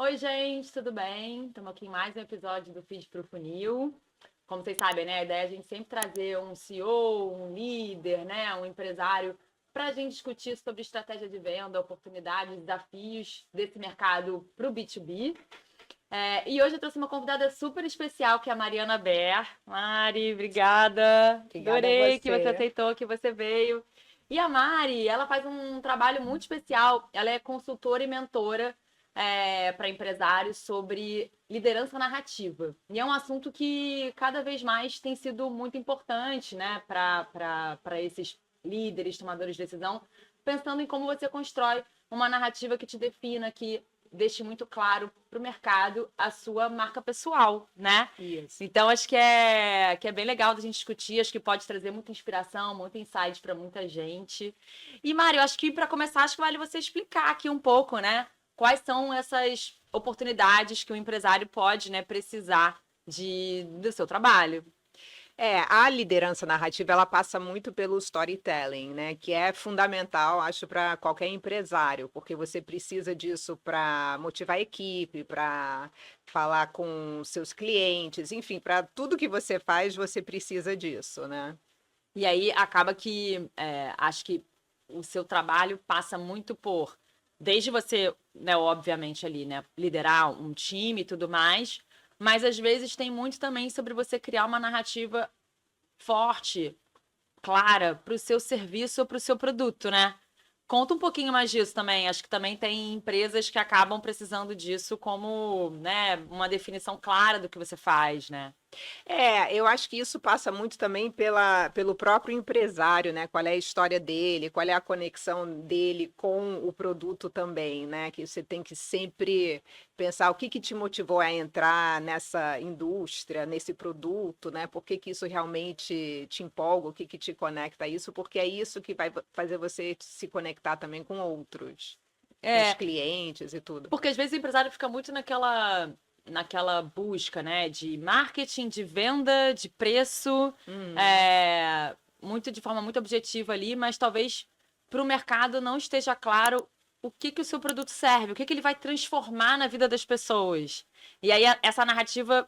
Oi, gente, tudo bem? Estamos aqui em mais um episódio do Feed pro Funil. Como vocês sabem, né? A ideia é a gente sempre trazer um CEO, um líder, né? Um empresário para a gente discutir sobre estratégia de venda, oportunidades, desafios desse mercado para o B2B. E hoje eu trouxe uma convidada super especial, que é a Mariana Ber. Mari, obrigada. Obrigada a Adorei que você você. aceitou, que você veio. E a Mari, ela faz um trabalho muito especial. Ela é consultora e mentora para empresários sobre liderança narrativa. E é um assunto que cada vez mais tem sido muito importante, né, para esses líderes, tomadores de decisão, pensando em como você constrói uma narrativa que te defina, que deixe muito claro para o mercado a sua marca pessoal, né? Isso. Então, acho que é bem legal da gente discutir, acho que pode trazer muita inspiração, muito insight para muita gente. E, Mário, acho que para começar, acho que vale você explicar aqui um pouco, né? Quais são essas oportunidades que o empresário pode, né, precisar do seu trabalho. A liderança narrativa ela passa muito pelo storytelling, né? Que é fundamental, acho, para qualquer empresário, porque você precisa disso para motivar a equipe, para falar com seus clientes, enfim, para tudo que você faz, você precisa disso, né? E aí acaba que acho que o seu trabalho passa muito por, desde você, né, obviamente ali, né, liderar um time e tudo mais, mas às vezes tem muito também sobre você criar uma narrativa forte, clara, para o seu serviço ou para o seu produto, né? Conta um pouquinho mais disso também. Acho que também tem empresas que acabam precisando disso como, né, uma definição clara do que você faz, né? Eu acho que isso passa muito também pelo próprio empresário, né? Qual é a história dele, qual é a conexão dele com o produto também, né? Que você tem que sempre pensar o que que te motivou a entrar nessa indústria, nesse produto, né? Por que que isso realmente te empolga, o que que te conecta a isso, porque é isso que vai fazer você se conectar também com outros, com os É, clientes e tudo. porque às vezes o empresário fica muito naquela busca, né, de marketing, de venda, de preço, Uhum. muito de forma muito objetiva ali, mas talvez para o mercado não esteja claro o que que o seu produto serve, o que que ele vai transformar na vida das pessoas. E aí essa narrativa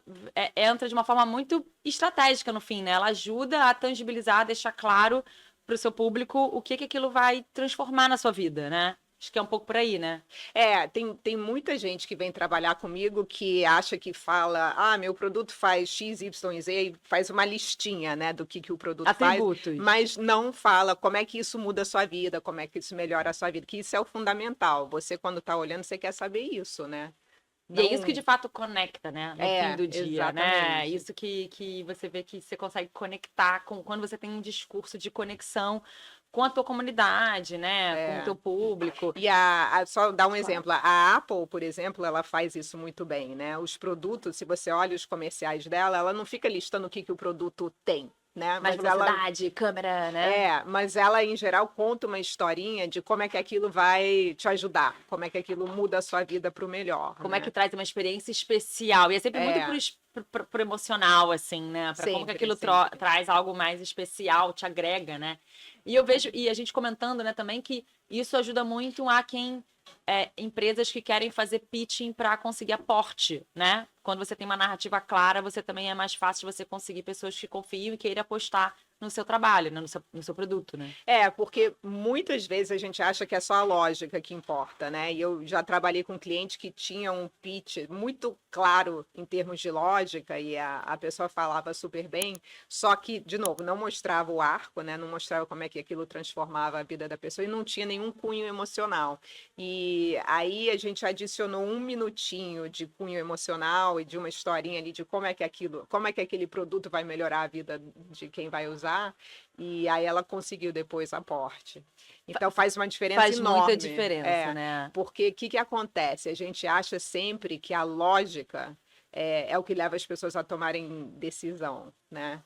entra de uma forma muito estratégica no fim, né? Ela ajuda a tangibilizar, a deixar claro para o seu público o que que aquilo vai transformar na sua vida, né? Acho que é um pouco por aí, né? Tem muita gente que vem trabalhar comigo que acha que fala, meu produto faz X, Y, Z, e faz uma listinha, né, do que o produto faz, Atributos. mas não fala como é que isso muda a sua vida, como é que isso melhora a sua vida, que isso é o fundamental. Você, quando está olhando, você quer saber isso, né? E é isso que Não. de fato conecta, né? No fim do dia, né? Exatamente. Isso que você vê que você consegue conectar com quando você tem um discurso de conexão com a tua comunidade, né? Com o É. teu público. Só dar um Claro. exemplo, a Apple, por exemplo, ela faz isso muito bem, né? Os produtos, se você olha os comerciais dela, ela não fica listando o que que o produto tem, né? Mais velocidade, câmera, né? Mas ela, em geral, conta uma historinha de como é que aquilo vai te ajudar, como é que aquilo muda a sua vida para o melhor, Como é que né? traz uma experiência especial. E é sempre muito É, pro emocional, assim, né? Para como que sempre, aquilo sempre. traz algo mais especial, te agrega, né? E eu vejo, e a gente comentando, né, também que isso ajuda muito a quem empresas que querem fazer pitching para conseguir aporte, né? Quando você tem uma narrativa clara, você também é mais fácil de você conseguir pessoas que confiam e queiram apostar no seu trabalho, né? No seu produto, né? Porque muitas vezes a gente acha que é só a lógica que importa, né? E eu já trabalhei com um cliente que tinha um pitch muito claro em termos de lógica e a pessoa falava super bem, só que, de novo, não mostrava o arco, né? Não mostrava como é que aquilo transformava a vida da pessoa e não tinha nenhum cunho emocional. E aí a gente adicionou um minutinho de cunho emocional e de uma historinha ali de como é que aquele produto vai melhorar a vida de quem vai usar. E aí ela conseguiu depois aporte. Então faz uma diferença Faz muita enorme. diferença, né? Porque o que, que acontece? A gente acha sempre que a lógica é o que leva as pessoas a tomarem decisão, né?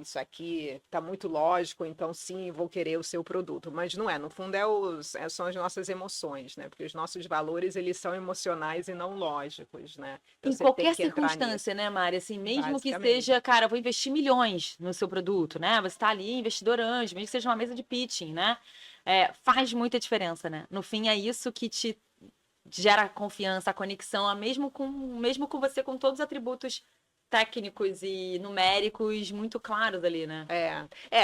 Isso aqui está muito lógico, então sim, vou querer o seu produto. Mas não é, no fundo são as nossas emoções, né? Porque os nossos valores, eles são emocionais e não lógicos, né? Então Em você tem qualquer que entrar nisso, circunstância, né, Mari? Assim, mesmo que basicamente. seja, cara, eu vou investir milhões no seu produto, né? Você está ali, investidor anjo, mesmo que seja uma mesa de pitching, né? Faz muita diferença, né? No fim, é isso que te gera a confiança, a conexão, mesmo com você, com todos os atributos técnicos e numéricos muito claros ali, né?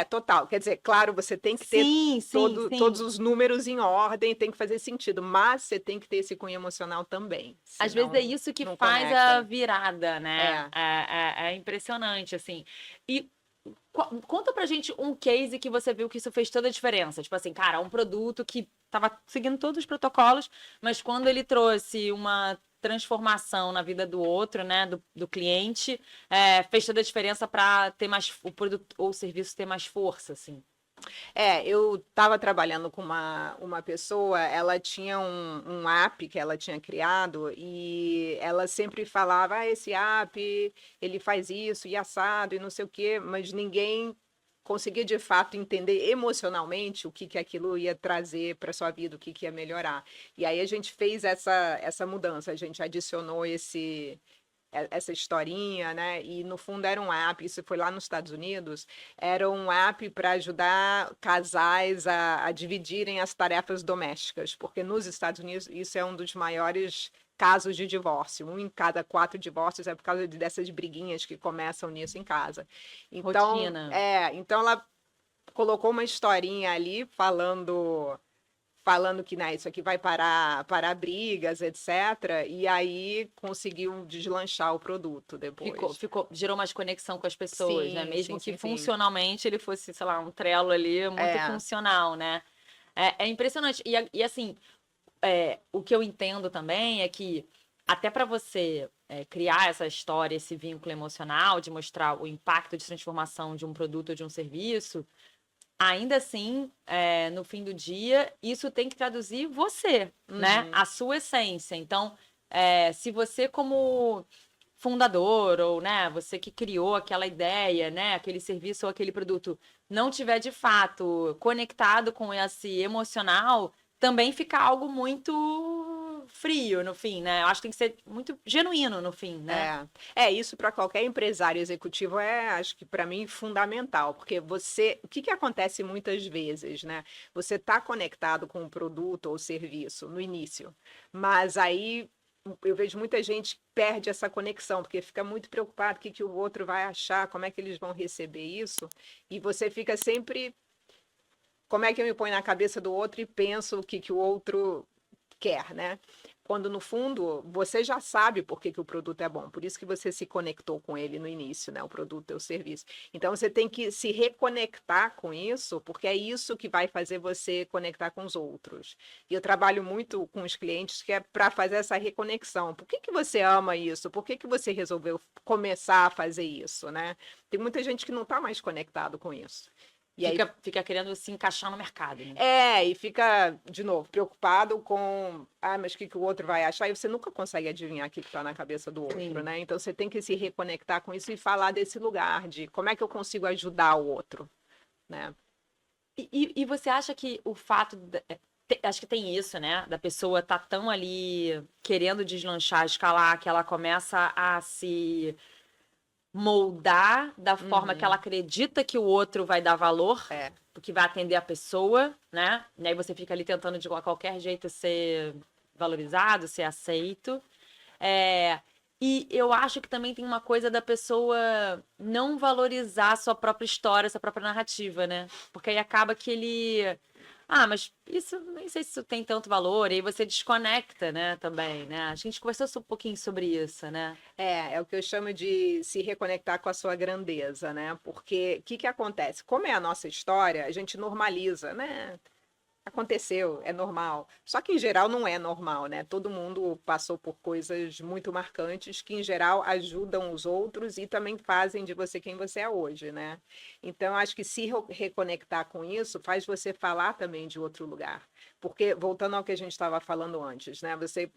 Total. Quer dizer, claro, você tem que ter Sim, sim, sim. todos os números em ordem, tem que fazer sentido, mas você tem que ter esse cunho emocional também. Às vezes é Senão isso que não faz a conecta. virada, né? É. É impressionante, assim. E conta pra gente um case que você viu que isso fez toda a diferença. Tipo assim, cara, um produto que tava seguindo todos os protocolos, mas quando ele trouxe uma transformação na vida do outro, né, do cliente, fez toda a diferença para ter mais o produto ou o serviço ter mais força, assim. Eu estava trabalhando com uma pessoa, ela tinha um app que ela tinha criado e ela sempre falava, esse app, ele faz isso e assado e não sei o quê, mas ninguém conseguia de fato entender emocionalmente o que aquilo ia trazer para sua vida, o que ia melhorar. E aí a gente fez essa mudança, a gente adicionou essa historinha, né? E no fundo era um app, isso foi lá nos Estados Unidos, era um app para ajudar casais a dividirem as tarefas domésticas, porque nos Estados Unidos isso é um dos maiores casos de divórcio. 1 em cada 4 divórcios é por causa dessas briguinhas que começam nisso em casa. Então, Rotina. então ela colocou uma historinha ali falando que né, isso aqui vai parar brigas, etc. E aí conseguiu deslanchar o produto depois. Gerou mais conexão com as pessoas, né? Sim, Mesmo sim, que sim, sim. funcionalmente ele fosse, sei lá, um Trello ali muito funcional, né? É impressionante. E assim, o que eu entendo também é que até para você criar essa história, esse vínculo emocional, de mostrar o impacto de transformação de um produto ou de um serviço, ainda assim, no fim do dia, isso tem que traduzir você, né? A sua essência. Então, se você como fundador ou, né, você que criou aquela ideia, né, aquele serviço ou aquele produto, não tiver de fato conectado com esse emocional, também fica algo muito frio no fim, né? Eu acho que tem que ser muito genuíno no fim, né? Isso para qualquer empresário executivo acho que para mim fundamental, porque o que acontece muitas vezes, né? Você está conectado com o produto ou serviço no início, mas aí eu vejo muita gente que perde essa conexão, porque fica muito preocupado o que o outro vai achar, como é que eles vão receber isso, e você fica sempre, como é que eu me ponho na cabeça do outro e penso o que o outro quer, né? Quando no fundo você já sabe por que o produto é bom, por isso que você se conectou com ele no início, né? O produto ou o serviço. Então você tem que se reconectar com isso, porque é isso que vai fazer você conectar com os outros. E eu trabalho muito com os clientes que é para fazer essa reconexão. Por que você ama isso? Por que você resolveu começar a fazer isso, né? Tem muita gente que não está mais conectado com isso. E Fica querendo se encaixar no mercado, né? e fica, de novo, preocupado com, mas o que o outro vai achar? E você nunca consegue adivinhar o que está na cabeça do outro, Sim. né? Então você tem que se reconectar com isso e falar desse lugar, de como é que eu consigo ajudar o outro, né? E você acha que o fato. Acho que tem isso, né? Da pessoa tá tão ali querendo deslanchar, escalar, que ela começa a se moldar da forma que ela acredita que o outro vai dar valor, que vai atender a pessoa, né? E aí você fica ali tentando de qualquer jeito ser valorizado, ser aceito. E eu acho que também tem uma coisa da pessoa não valorizar a sua própria história, a sua própria narrativa, né? Porque aí acaba que ele. Mas isso, nem sei se isso tem tanto valor, e aí você desconecta, né, também, né? A gente conversou um pouquinho sobre isso, né? É o que eu chamo de se reconectar com a sua grandeza, né? Porque o que acontece? Como é a nossa história, a gente normaliza, né? Aconteceu, é normal. Só que em geral não é normal, né? Todo mundo passou por coisas muito marcantes que em geral ajudam os outros e também fazem de você quem você é hoje, né? Então acho que se reconectar com isso faz você falar também de outro lugar. Porque voltando ao que a gente estava falando antes, né? Você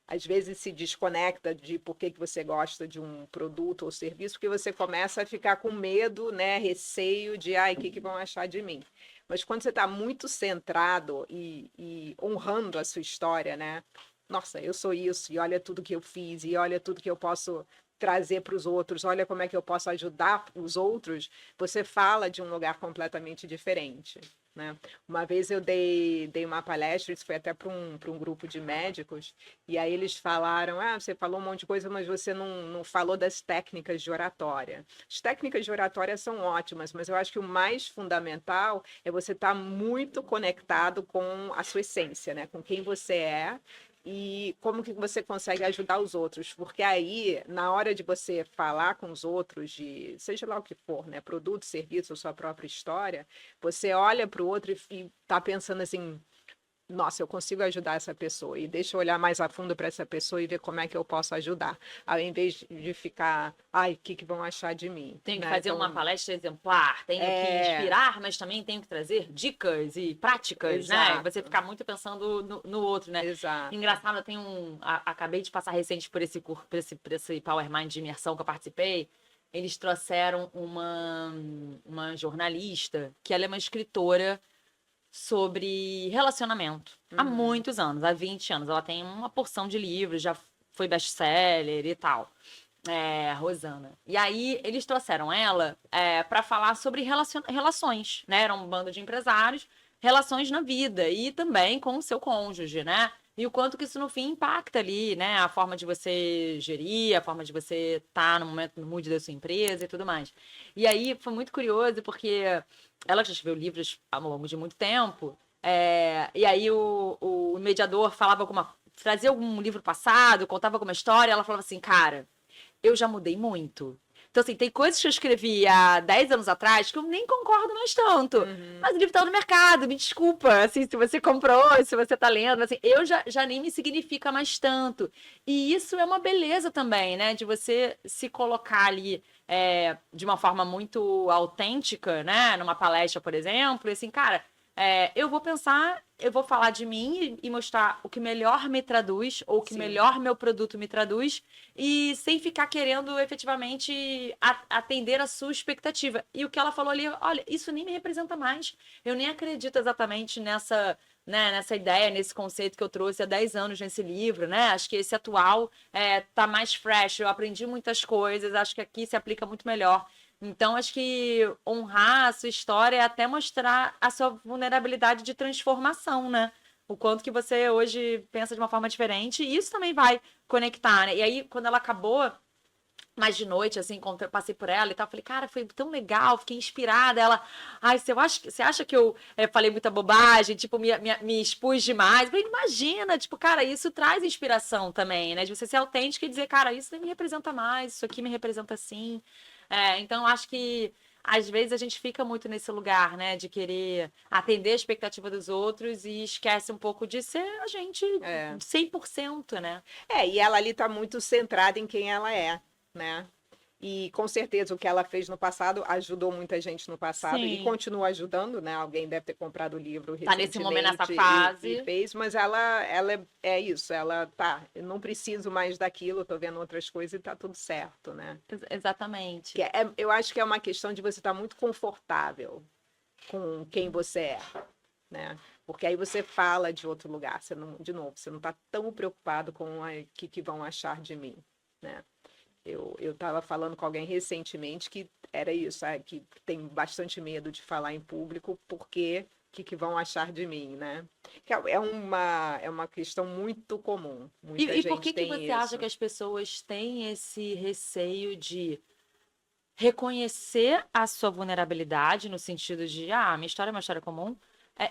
às vezes se desconecta de por que você gosta de um produto ou serviço, porque você começa a ficar com medo, né, receio de, o que vão achar de mim? Mas quando você está muito centrado e honrando a sua história, né? Nossa, eu sou isso, e olha tudo que eu fiz, e olha tudo que eu posso trazer para os outros, olha como é que eu posso ajudar os outros, você fala de um lugar completamente diferente, né? Uma vez eu dei uma palestra, isso foi até para um grupo de médicos, e aí eles falaram, você falou um monte de coisa, mas você não falou das técnicas de oratória. As técnicas de oratória são ótimas, mas eu acho que o mais fundamental é você estar muito conectado com a sua essência, né? Com quem você é, e como que você consegue ajudar os outros, porque aí, na hora de você falar com os outros, de seja lá o que for, né, produto, serviço, ou sua própria história, você olha para o outro e tá pensando assim, nossa, eu consigo ajudar essa pessoa, e deixa eu olhar mais a fundo para essa pessoa e ver como é que eu posso ajudar, ao invés de ficar, ai, o que que vão achar de mim, Tenho que né? fazer uma Então, palestra exemplar, tenho que inspirar, mas também tenho que trazer dicas e práticas, né? E você exato, ficar muito pensando no outro, né? exato. Engraçado, eu tenho acabei de passar recente por esse curso, por esse Power Mind de imersão que eu participei. Eles trouxeram uma jornalista, que ela é uma escritora sobre relacionamento. Há Uhum. muitos anos, há 20 anos. Ela tem uma porção de livros, já foi best-seller e tal. A Rosana. E aí, eles trouxeram ela para falar sobre relações, né? Era um bando de empresários, relações na vida e também com o seu cônjuge, né? E o quanto que isso, no fim, impacta ali, né? A forma de você gerir, a forma de você estar no momento, no mood da sua empresa e tudo mais. E aí, foi muito curioso, porque ela já escreveu livros ao longo de muito tempo, e aí o mediador falava trazia algum livro passado, contava alguma história, ela falava assim, cara, eu já mudei muito. Então, assim, tem coisas que eu escrevi há 10 anos atrás que eu nem concordo mais tanto. Uhum. Mas o livro tá no mercado, me desculpa, assim, se você comprou, se você tá lendo, assim, eu já nem me significa mais tanto. E isso é uma beleza também, né? De você se colocar ali de uma forma muito autêntica, né? Numa palestra, por exemplo, e assim, cara, eu vou pensar, eu vou falar de mim e mostrar o que melhor me traduz, ou o que Sim. melhor meu produto me traduz, e sem ficar querendo efetivamente atender a sua expectativa. E o que ela falou ali, olha, isso nem me representa mais. Eu nem acredito exatamente nessa, né, nessa ideia, nesse conceito que eu trouxe há 10 anos nesse livro, né? Acho que esse atual tá mais fresh, eu aprendi muitas coisas, acho que aqui se aplica muito melhor. Então, acho que honrar a sua história é até mostrar a sua vulnerabilidade de transformação, né? O quanto que você hoje pensa de uma forma diferente, e isso também vai conectar, né? E aí, quando ela acabou, mais de noite, assim, passei por ela e tal, falei, cara, foi tão legal, fiquei inspirada. Ela, ai, você acha que eu falei muita bobagem, tipo, me expus demais? Eu falei, imagina, tipo, cara, isso traz inspiração também, né? De você ser autêntica e dizer, cara, isso nem me representa mais, isso aqui me representa assim. Então, acho que às vezes a gente fica muito nesse lugar, né, de querer atender a expectativa dos outros e esquece um pouco de ser a gente É. 100%, né? E ela ali está muito centrada em quem ela é, né? E com certeza o que ela fez no passado ajudou muita gente no passado e Sim. continua ajudando, né? Alguém deve ter comprado o livro Tá nesse momento, nessa recentemente e fase. fez, mas ela é isso, ela tá, eu não preciso mais daquilo, tô vendo outras coisas e tá tudo certo, né? Exatamente. Eu acho que é uma questão de você estar muito confortável com quem você é, né? Porque aí você fala de outro lugar, você não, de novo, você não está tão preocupado com o que vão achar de mim, né? Eu estava falando com alguém recentemente que era isso, que tem bastante medo de falar em público porque que vão achar de mim, né? Que é uma questão muito comum, muita E por gente que tem você acha isso. que as pessoas têm esse receio de reconhecer a sua vulnerabilidade, no sentido de, minha história é uma história comum,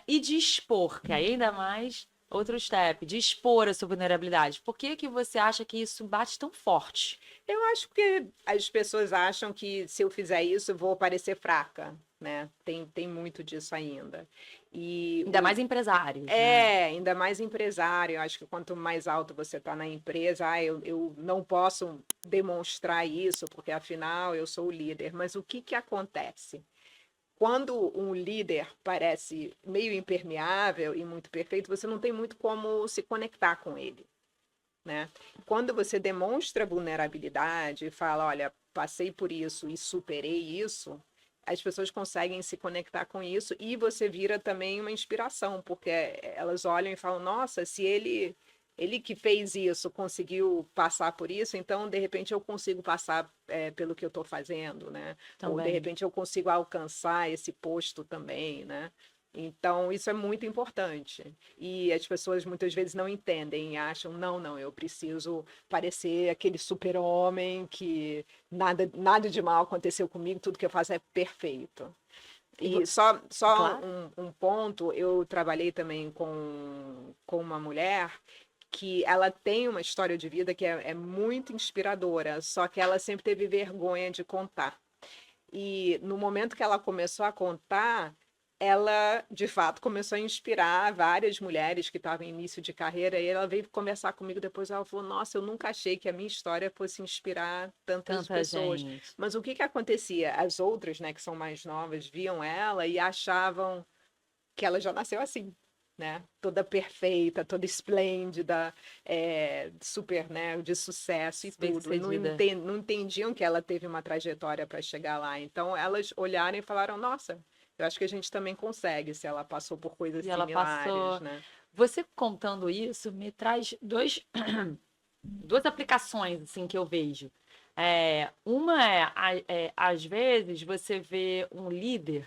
e de expor, que aí ainda mais outro step, de expor a sua vulnerabilidade? Por que que você acha que isso bate tão forte? Eu acho que as pessoas acham que se eu fizer isso, eu vou parecer fraca, né? Tem muito disso ainda. E Ainda mais empresários, né? ainda mais empresário. Eu acho que quanto mais alto você está na empresa, eu não posso demonstrar isso, porque afinal eu sou o líder. Mas o que acontece? Quando um líder parece meio impermeável e muito perfeito, você não tem muito como se conectar com ele, né? Quando você demonstra vulnerabilidade e fala, olha, passei por isso e superei isso, as pessoas conseguem se conectar com isso e você vira também uma inspiração, porque elas olham e falam, nossa, se ele ele que fez isso, conseguiu passar por isso, então, de repente, eu consigo passar pelo que eu estou fazendo, né? Ou, de Também. repente, eu consigo alcançar esse posto também, né? Então, isso é muito importante. E as pessoas muitas vezes não entendem e acham, não, eu preciso parecer aquele super-homem que nada de mal aconteceu comigo, tudo que eu faço é perfeito. E E só claro. um ponto, eu trabalhei também com uma mulher que ela tem uma história de vida que é muito inspiradora, só que ela sempre teve vergonha de contar. E no momento que ela começou a contar, ela de fato começou a inspirar várias mulheres que estavam em início de carreira. E ela veio conversar comigo depois. Ela falou: Nossa, eu nunca achei que a minha história fosse inspirar tantas Tanta pessoas. gente. Mas o que que acontecia? As outras, né, que são mais novas, viam ela e achavam que ela já nasceu assim. Né? Toda perfeita, toda esplêndida, super, né, de sucesso e tudo. Não, Bem-sucedida. não entendiam que ela teve uma trajetória para chegar lá. Então, elas olharam e falaram: Nossa, eu acho que a gente também consegue, se ela passou por coisas E ela similares, passou. né? Você contando isso me traz duas aplicações assim que eu vejo. Uma às vezes você vê um líder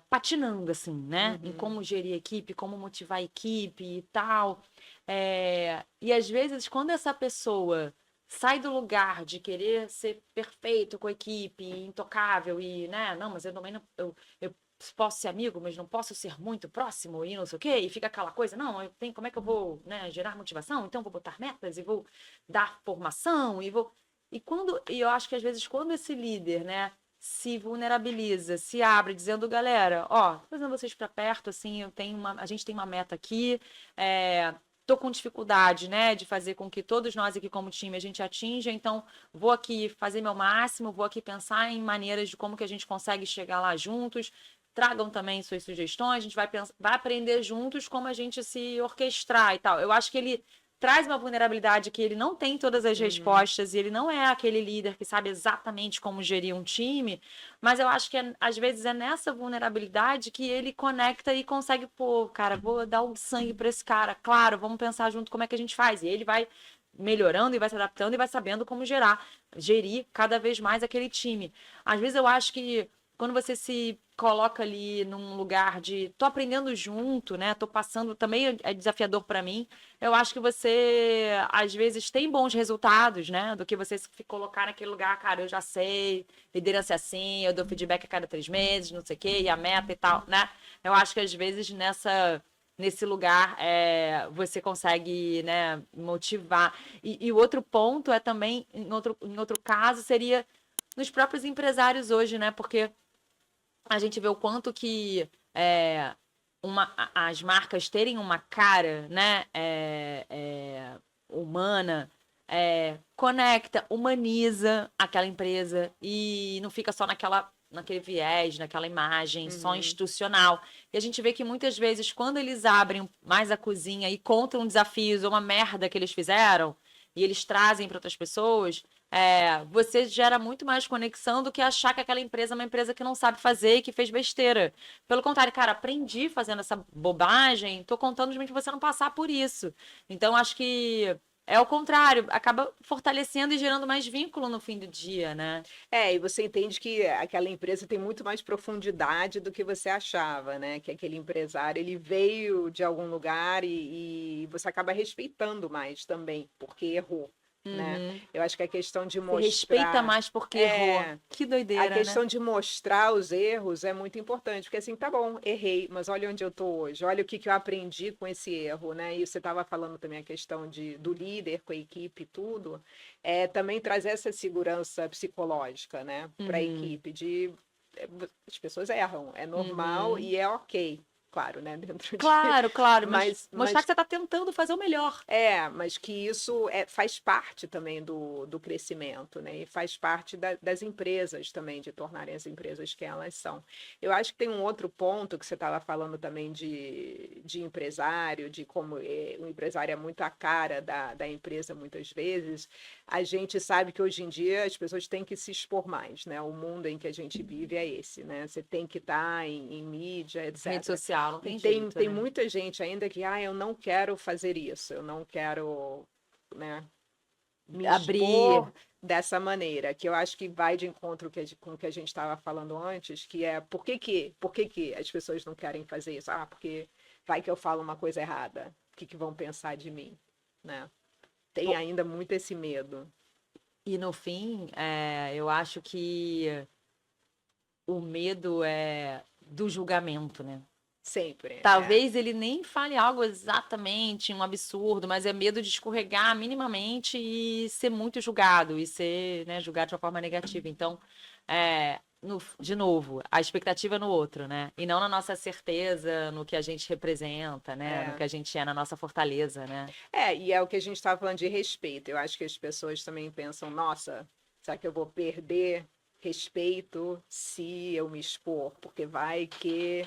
patinando assim, né? Em Uhum, como gerir a equipe, como motivar a equipe e tal. E às vezes quando essa pessoa sai do lugar de querer ser perfeito com a equipe, intocável e, né? Não, mas eu também não, eu posso ser amigo, mas não posso ser muito próximo e não sei o quê, e fica aquela coisa, não, como é que eu vou, né, gerar motivação? Então vou botar metas e vou dar formação e vou. E eu acho que às vezes quando esse líder, né, se vulnerabiliza, se abre, dizendo, galera, ó, tô trazendo vocês para perto, assim, a gente tem uma meta aqui, tô com dificuldade, né, de fazer com que todos nós aqui como time a gente atinja, então vou aqui fazer meu máximo, vou aqui pensar em maneiras de como que a gente consegue chegar lá juntos. Tragam também suas sugestões, a gente vai aprender juntos como a gente se orquestrar e tal. Eu acho que ele traz uma vulnerabilidade que ele não tem todas as uhum. respostas e ele não é aquele líder que sabe exatamente como gerir um time, mas eu acho que às vezes é nessa vulnerabilidade que ele conecta e consegue, pô, cara, vou dar um sangue para esse cara, claro, vamos pensar junto como é que a gente faz. E ele vai melhorando e vai se adaptando e vai sabendo como gerir cada vez mais aquele time. Às vezes eu acho que quando você se coloca ali num lugar de tô aprendendo junto, né? Tô passando, também é desafiador para mim. Eu acho que você às vezes tem bons resultados, né? Do que você se colocar naquele lugar, cara, eu já sei, liderança é assim, eu dou feedback a cada 3 meses, não sei o quê, e a meta e tal, né? Eu acho que às vezes nesse lugar você consegue, né, motivar. E o outro ponto é também, em outro caso, seria nos próprios empresários hoje, né? Porque a gente vê o quanto que as marcas terem uma cara, né, humana, conecta, humaniza aquela empresa e não fica só naquele viés, naquela imagem só Uhum. institucional. E a gente vê que muitas vezes, quando eles abrem mais a cozinha e contam desafios ou uma merda que eles fizeram, e eles trazem para outras pessoas, você gera muito mais conexão do que achar que aquela empresa é uma empresa que não sabe fazer e que fez besteira. Pelo contrário, cara, aprendi fazendo essa bobagem, tô contando de mim que você não passar por isso. Então, acho que é o contrário, acaba fortalecendo e gerando mais vínculo no fim do dia, né? E você entende que aquela empresa tem muito mais profundidade do que você achava, né? Que aquele empresário, ele veio de algum lugar e você acaba respeitando mais também, porque errou, né? Uhum. Eu acho que a questão de Se respeita mostrar... mais porque errou. É, Que a doideira, né? questão de mostrar os erros é muito importante, porque assim, tá bom, errei, mas olha onde eu tô hoje, olha o que que eu aprendi com esse erro, né? E você estava falando também a questão do líder com a equipe e tudo, também trazer essa segurança psicológica, né, para a Uhum. equipe, é, as pessoas erram, é normal Uhum. e é ok, claro, né, dentro de... Claro, claro, mas mostrar Mas que você está tentando fazer o melhor. mas que isso faz parte também do crescimento, né? E faz parte das empresas também, de tornarem as empresas que elas são. Eu acho que tem um outro ponto que você estava falando também de empresário, de como o empresário é muito a cara da empresa muitas vezes. a gente sabe que hoje em dia as pessoas têm que se expor mais, né? O mundo em que a gente vive é esse, né? Você tem que estar em mídia, Rede etc. social, não E tem tem, jeito, tem né? muita gente ainda que, eu não quero fazer isso, eu não quero, né, me Abrir. expor dessa maneira, que eu acho que vai de encontro com o que a gente estava falando antes, que é por que que as pessoas não querem fazer isso? Porque vai que eu falo uma coisa errada, o que que vão pensar de mim, né? Tem ainda muito esse medo. E no fim, eu acho que o medo é do julgamento, né? Sempre, Talvez ele nem fale algo exatamente, um absurdo, mas é medo de escorregar minimamente e ser muito julgado, e ser, né, julgado de uma forma negativa. Então, de novo, a expectativa é no outro, né? E não na nossa certeza, no que a gente representa, né? No é. que a gente é, na nossa fortaleza, né? E é o que a gente estava falando de respeito. Eu acho que as pessoas também pensam, nossa, será que eu vou perder respeito se eu me expor? Porque vai que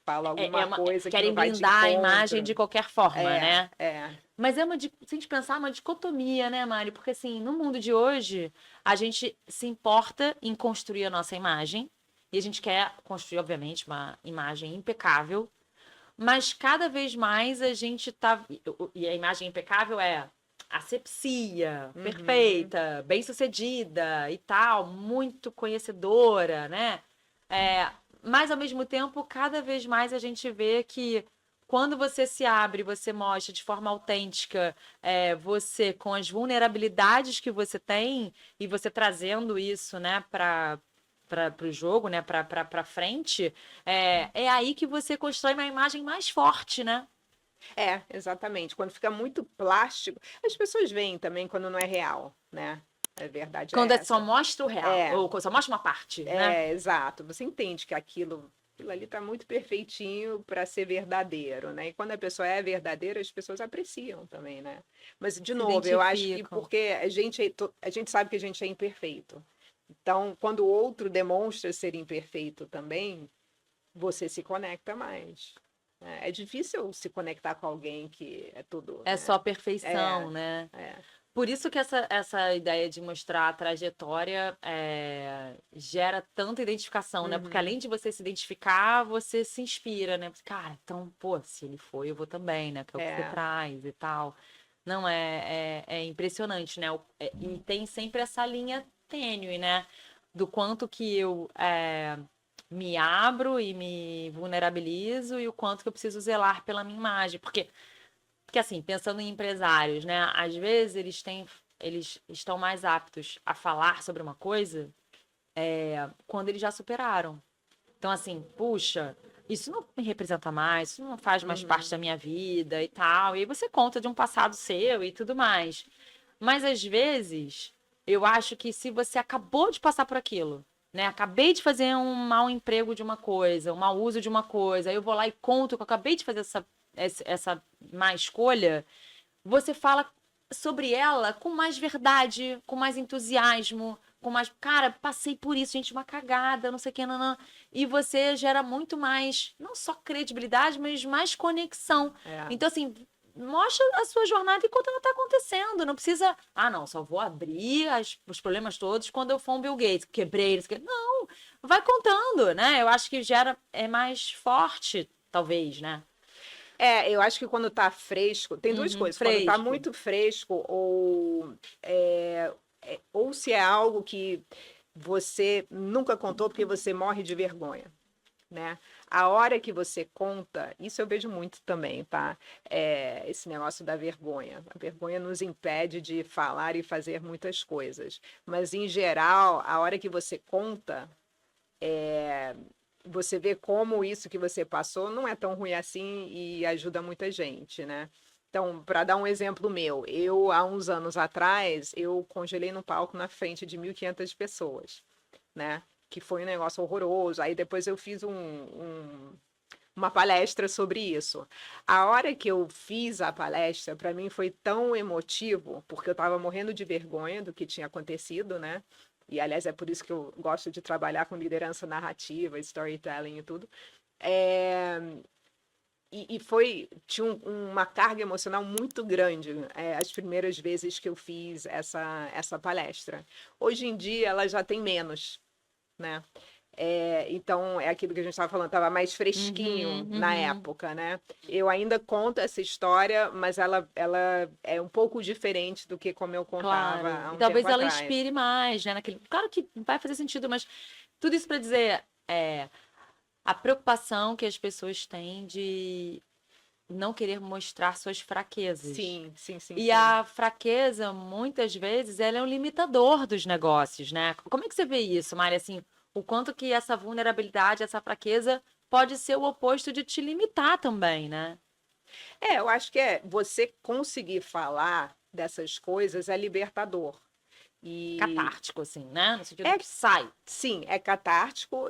fala alguma coisa que não Querem vai de blindar a imagem encontro. de qualquer forma, É, né? é. Mas se a gente pensar, é uma dicotomia, né, Mari? Porque, assim, no mundo de hoje, a gente se importa em construir a nossa imagem. E a gente quer construir, obviamente, uma imagem impecável. Mas cada vez mais a gente tá. E a imagem impecável é asepsia, Uhum. perfeita, bem-sucedida e tal, muito conhecedora, né? Mas ao mesmo tempo, cada vez mais a gente vê que quando você se abre, você mostra de forma autêntica, você com as vulnerabilidades que você tem e você trazendo isso, né, para o jogo, né, para frente, é aí que você constrói uma imagem mais forte, né? Exatamente. Quando fica muito plástico, as pessoas veem também quando não é real, né? A verdade Quando é só essa. mostra o real, É, ou só mostra uma parte, né? exato. Você entende que aquilo ali está muito perfeitinho para ser verdadeiro, né? E quando a pessoa é verdadeira, as pessoas apreciam também, né? Mas, de Se novo, eu acho que identificam. porque a gente sabe que a gente é imperfeito. Então, quando o outro demonstra ser imperfeito também, você se conecta mais, né? É difícil se conectar com alguém que é tudo, É né? só perfeição, É, né? é, Por isso que essa ideia de mostrar a trajetória gera tanta identificação, né? Porque uhum, além de você se identificar, você se inspira, né? Cara, então, pô, se ele foi, eu vou também, né? Que é o que você é, traz e tal. Não, é impressionante, né? E tem sempre essa linha tênue, né? Do quanto que eu me abro e me vulnerabilizo e o quanto que eu preciso zelar pela minha imagem. Porque assim, pensando em empresários, né? Às vezes eles estão mais aptos a falar sobre uma coisa quando eles já superaram. Então, assim, puxa, isso não me representa mais, isso não faz mais parte uhum, da minha vida e tal. E aí você conta de um passado seu e tudo mais. Mas às vezes, eu acho que se você acabou de passar por aquilo, né? Acabei de fazer um mau emprego de uma coisa, um mau uso de uma coisa, aí eu vou lá e conto que eu acabei de fazer essa má escolha, você fala sobre ela com mais verdade, com mais entusiasmo, com mais. Cara, passei por isso, gente, uma cagada, não sei o que, não, não. E você gera muito mais, não só credibilidade, mas mais conexão. é. Então, assim, mostra a sua jornada enquanto ela está acontecendo. Não precisa. Ah, não, só vou abrir os problemas todos quando eu for um Bill Gates. Quebrei, não sei o quê. Não, vai contando, né? Eu acho que gera. É mais forte, talvez, né? Eu acho que quando tá fresco, tem duas Uhum, coisas. Quando tá fresco. muito fresco, ou se é algo que você nunca contou porque você morre de vergonha, né? A hora que você conta, isso eu vejo muito também, tá? Esse negócio da vergonha. A vergonha nos impede de falar e fazer muitas coisas. Mas, em geral, a hora que você conta, você vê como isso que você passou não é tão ruim assim e ajuda muita gente, né? Então, para dar um exemplo meu, há uns anos atrás, eu congelei no palco na frente de 1.500 pessoas, né? Que foi um negócio horroroso. Aí depois eu fiz uma palestra sobre isso. A hora que eu fiz a palestra, para mim foi tão emotivo, porque eu estava morrendo de vergonha do que tinha acontecido, né? E, aliás, é por isso que eu gosto de trabalhar com liderança narrativa, storytelling e tudo. É, tinha uma carga emocional muito grande, as primeiras vezes que eu fiz essa palestra. Hoje em dia ela já tem menos, né? Então, é aquilo que a gente estava falando, estava mais fresquinho na época, né? Eu ainda conto essa história, mas ela é um pouco diferente do que como eu contava Claro. há E um talvez tempo ela atrás. inspire mais, né? Claro que vai fazer sentido, mas tudo isso para dizer a preocupação que as pessoas têm de não querer mostrar suas fraquezas. Sim, sim, sim, E sim. a fraqueza, muitas vezes, ela é um limitador dos negócios, né? Como é que você vê isso, Mari? Assim, o quanto que essa vulnerabilidade, essa fraqueza pode ser o oposto de te limitar também, né? Eu acho que você conseguir falar dessas coisas é libertador. E Catártico, assim, né? No sentido é, que sai. sim, é catártico,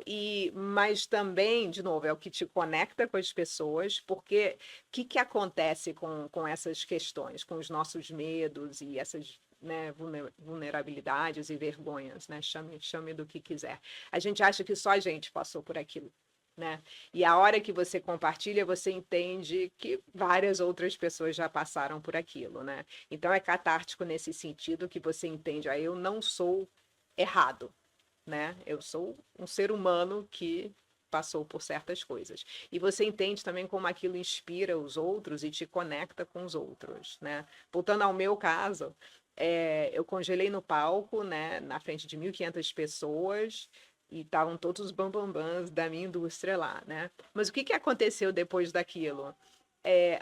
mas também, de novo, é o que te conecta com as pessoas, porque o que acontece com essas questões, com os nossos medos e essas, né, vulnerabilidades e vergonhas, né? Chame do que quiser. A gente acha que só a gente passou por aquilo. Né? E a hora que você compartilha, você entende que várias outras pessoas já passaram por aquilo, né? Então é catártico nesse sentido que você entende, eu não sou errado, né? Eu sou um ser humano que passou por certas coisas. E você entende também como aquilo inspira os outros e te conecta com os outros, né? Voltando ao meu caso, eu congelei no palco, né, na frente de 1.500 pessoas, e estavam todos os bambambãs da minha indústria lá, né? Mas o que aconteceu depois daquilo?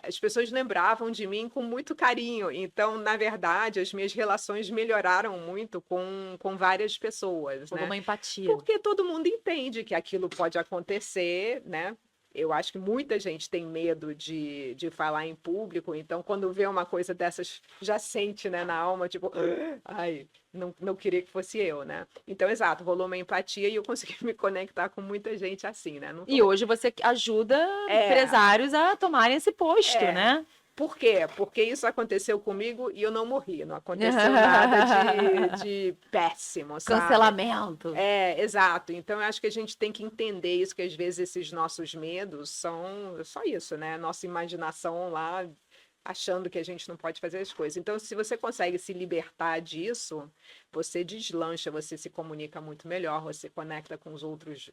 As pessoas lembravam de mim com muito carinho. Então, na verdade, as minhas relações melhoraram muito com várias pessoas, Rolou né? uma empatia. Porque todo mundo entende que aquilo pode acontecer, né? Eu acho que muita gente tem medo de falar em público, então quando vê uma coisa dessas, já sente, né, na alma, tipo, ai, não queria que fosse eu, né? Então, exato, rolou uma empatia e eu consegui me conectar com muita gente assim, né? Não E tô... hoje você ajuda É, empresários a tomarem esse posto, é. né? Por quê? Porque isso aconteceu comigo e eu não morri, não aconteceu nada de péssimo, sabe? Cancelamento. Exato. Então, eu acho que a gente tem que entender isso, que às vezes esses nossos medos são só isso, né? Nossa imaginação lá achando que a gente não pode fazer as coisas. Então, se você consegue se libertar disso, você deslancha, você se comunica muito melhor, você conecta com os outros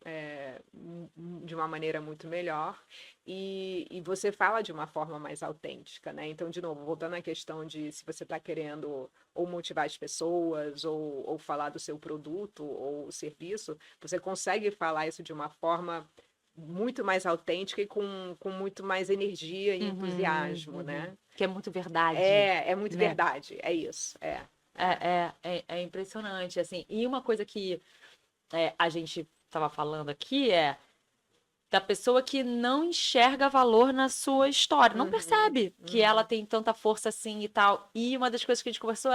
de uma maneira muito melhor e você fala de uma forma mais autêntica, né? Então, de novo, voltando à questão de se você está querendo ou motivar as pessoas ou falar do seu produto ou serviço, você consegue falar isso de uma forma muito mais autêntica e com muito mais energia e entusiasmo, né? Que é muito verdade, É muito né? verdade, é isso. É impressionante, assim. E uma coisa que a gente estava falando aqui da pessoa que não enxerga valor na sua história, não percebe que ela tem tanta força assim e tal. E uma das coisas que a gente conversou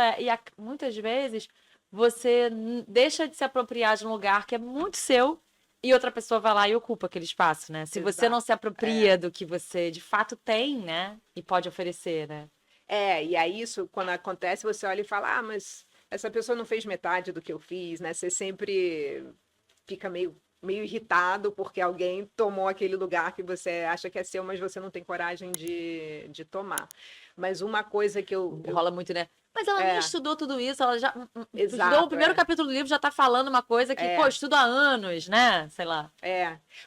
muitas vezes você deixa de se apropriar de um lugar que é muito seu e outra pessoa vai lá e ocupa aquele espaço, né? Se você não Exato. se apropria do que você de fato tem, né? E pode oferecer, né? E aí isso, quando acontece, você olha e fala, mas essa pessoa não fez metade do que eu fiz, né? Você sempre fica meio irritado porque alguém tomou aquele lugar que você acha que é seu, mas você não tem coragem de tomar. Mas uma coisa que Rola muito, né? Mas ela nem é, estudou tudo isso, ela já estudou o exato, primeiro capítulo do livro, já tá falando uma coisa que, pô, é. estudo há anos, né? Sei lá.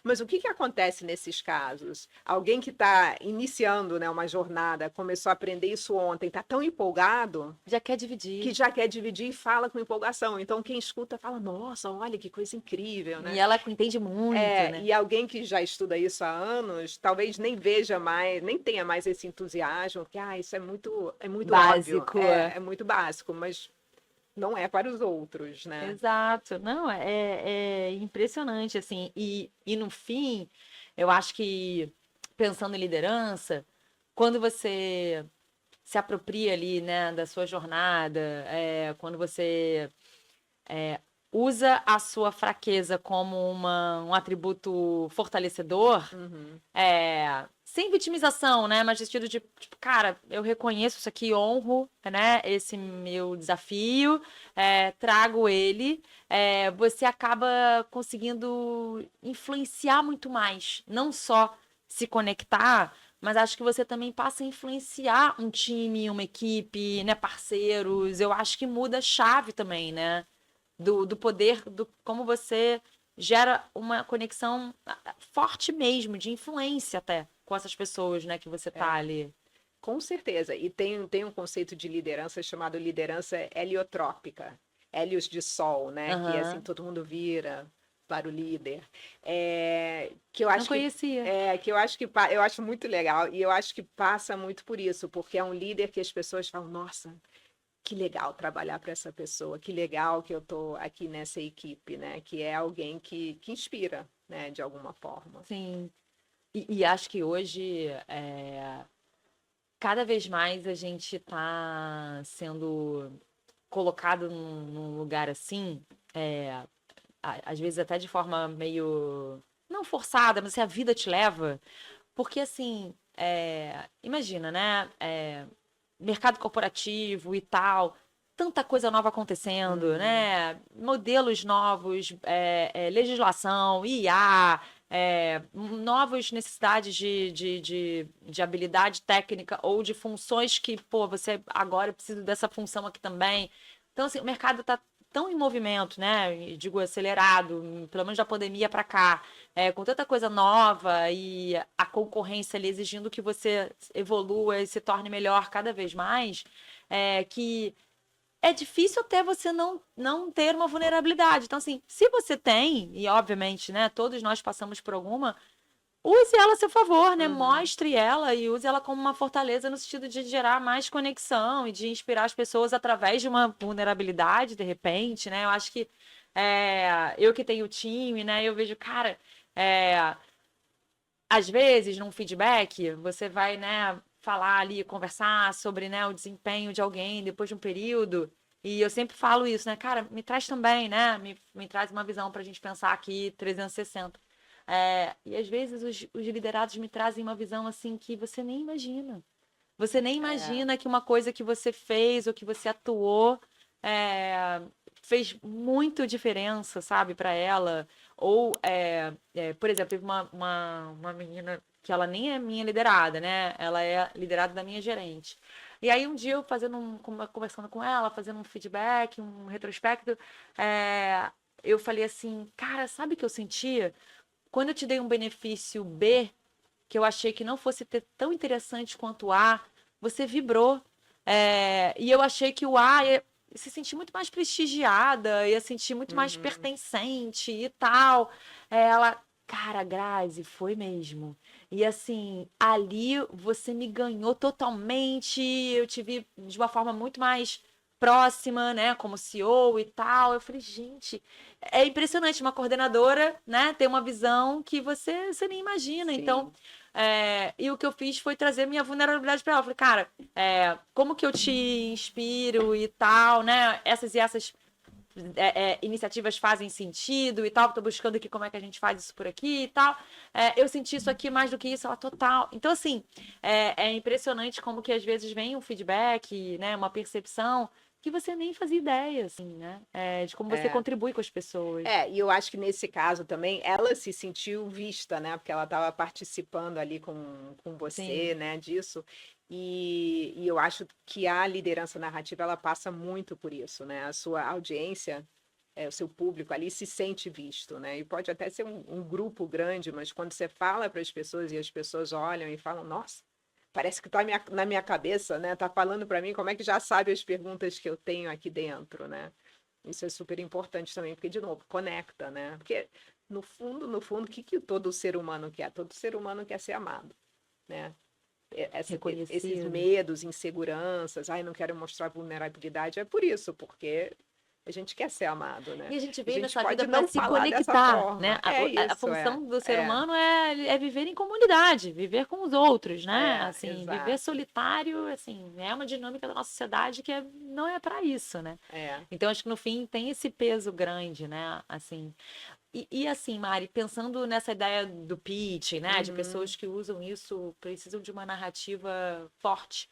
Mas o que acontece nesses casos? Alguém que está iniciando, né, uma jornada, começou a aprender isso ontem, está tão empolgado Já quer que dividir. já quer dividir e fala com empolgação. Então, quem escuta fala, nossa, olha que coisa incrível, E né? ela entende muito, né? E alguém que já estuda isso há anos, talvez nem veja mais, nem tenha mais esse entusiasmo, porque isso é muito óbvio, Básico. é muito básico, mas não é para os outros, né? Exato. Não, é impressionante, assim. E no fim, eu acho que, pensando em liderança, quando você se apropria ali, né, da sua jornada, quando você usa a sua fraqueza como um atributo fortalecedor, Uhum. sem vitimização, né? Mas no sentido de, tipo, cara, eu reconheço isso aqui, honro, né? Esse meu desafio, trago ele, você acaba conseguindo influenciar muito mais, não só se conectar mas acho que você também passa a influenciar um time, uma equipe, né, parceiros. Eu acho que muda a chave também, né? Do poder, do como você gera uma conexão forte mesmo, de influência até com essas pessoas, né, que você tá ali. Com certeza. E tem um conceito de liderança chamado liderança heliotrópica. Hélios de sol, né? Que assim Aham. todo mundo vira para o líder. Que eu Não acho conhecia. eu acho muito legal e eu acho que passa muito por isso, porque é um líder que as pessoas falam, nossa, que legal trabalhar para essa pessoa, que legal que eu tô aqui nessa equipe, né? Que é alguém que inspira, né? De alguma forma. Sim. E acho que hoje, cada vez mais a gente está sendo colocado num lugar assim, às vezes até de forma meio, não forçada, mas assim, a vida te leva. Porque assim, imagina, né? Mercado corporativo e tal, tanta coisa nova acontecendo, Uhum. né? Modelos novos, legislação, IA, novas necessidades de habilidade técnica ou de funções que, pô, você agora precisa dessa função aqui também. Então, assim, o mercado está tão em movimento, né? E digo, acelerado, pelo menos da pandemia para cá, com tanta coisa nova e a concorrência ali exigindo que você evolua e se torne melhor cada vez mais, que é difícil até você não ter uma vulnerabilidade. Então, assim, se você tem, e obviamente, né, todos nós passamos por alguma, use ela a seu favor, né? Uhum. Mostre ela e use ela como uma fortaleza no sentido de gerar mais conexão e de inspirar as pessoas através de uma vulnerabilidade, de repente, né? Eu acho que eu que tenho time, né? Eu vejo, cara, às vezes, num feedback, você vai, né, falar ali, conversar sobre, né, o desempenho de alguém depois de um período. E eu sempre falo isso, né, cara, me traz também, né, me traz uma visão para a gente pensar aqui 360. E às vezes os liderados me trazem uma visão assim que você nem imagina. Você nem É. imagina que uma coisa que você fez ou que você atuou é, fez muito diferença, sabe, para ela. Ou, por exemplo, teve uma menina que ela nem é minha liderada, né? Ela é liderada da minha gerente. E aí um dia eu conversando com ela, fazendo um feedback, um retrospecto, eu falei assim, cara, sabe o que eu sentia? Quando eu te dei um benefício B, que eu achei que não fosse ter tão interessante quanto o A, você vibrou. E eu achei que o A ia se sentir muito mais prestigiada, ia sentir muito mais Uhum. pertencente e tal. Ela, cara, Grazi, foi mesmo. E assim, ali você me ganhou totalmente, eu te vi de uma forma muito mais próxima, né, como CEO e tal. Eu falei, gente, é impressionante uma coordenadora, né, ter uma visão que você nem imagina. Então, Sim. e o que eu fiz foi trazer minha vulnerabilidade para ela. Eu falei, cara, como que eu te inspiro e tal, né? Essas e essas iniciativas fazem sentido e tal. Tô buscando aqui como é que a gente faz isso por aqui e tal. Eu senti isso aqui mais do que isso, ela total. Então, assim, é impressionante como que às vezes vem um feedback, né? Uma percepção que você nem fazia ideia, assim, né? De como você É. contribui com as pessoas. E eu acho que nesse caso também ela se sentiu vista, né? Porque ela estava participando ali com você, Sim, né? Disso. E eu acho que a liderança narrativa ela passa muito por isso, né? A sua audiência, o seu público ali se sente visto, né? E pode até ser um grupo grande, mas quando você fala para as pessoas e as pessoas olham e falam, nossa, parece que está na minha cabeça, né? Tá falando para mim como é que já sabe as perguntas que eu tenho aqui dentro, né? Isso é super importante também, porque, de novo, conecta, né? Porque, no fundo, o que, que todo ser humano quer? Todo ser humano quer ser amado, né? Esses reconhecido. medos, inseguranças, ai, não quero mostrar vulnerabilidade, é por isso, porque a gente quer ser amado, né? E a gente A veio gente nessa vida pode para não se falar dessa conectar, né? forma. A, É a isso, função do ser humano é viver em comunidade, viver com os outros, né? Assim, viver exato. solitário, assim, é uma dinâmica da nossa sociedade que não é para isso, né? É. Então, acho que no fim tem esse peso grande, né? Assim, e assim, Mari, pensando nessa ideia do pitch, né? De Uhum, pessoas que usam isso, precisam de uma narrativa forte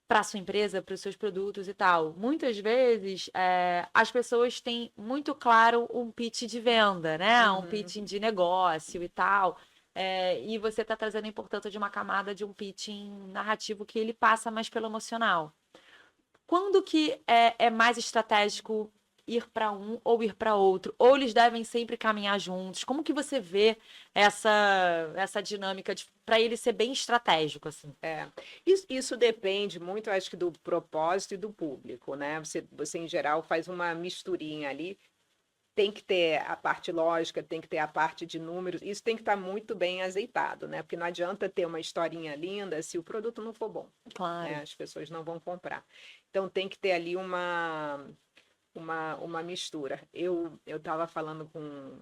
para sua empresa, para os seus produtos e tal. Muitas vezes as pessoas têm muito claro um pitch de venda, né? Um uhum, pitch de negócio e tal. e você está trazendo a importância de uma camada de um pitching narrativo que ele passa mais pelo emocional. Quando que é mais estratégico ir para um ou ir para outro? Ou eles devem sempre caminhar juntos? Como que você vê essa dinâmica para ele ser bem estratégico, assim? Isso depende muito, acho que, do propósito e do público, né? Você, em geral, faz uma misturinha ali. Tem que ter a parte lógica, tem que ter a parte de números. Isso tem que estar muito bem azeitado, né? Porque não adianta ter uma historinha linda se o produto não for bom. Claro. Né? As pessoas não vão comprar. Então, tem que ter ali uma mistura. Eu estava falando com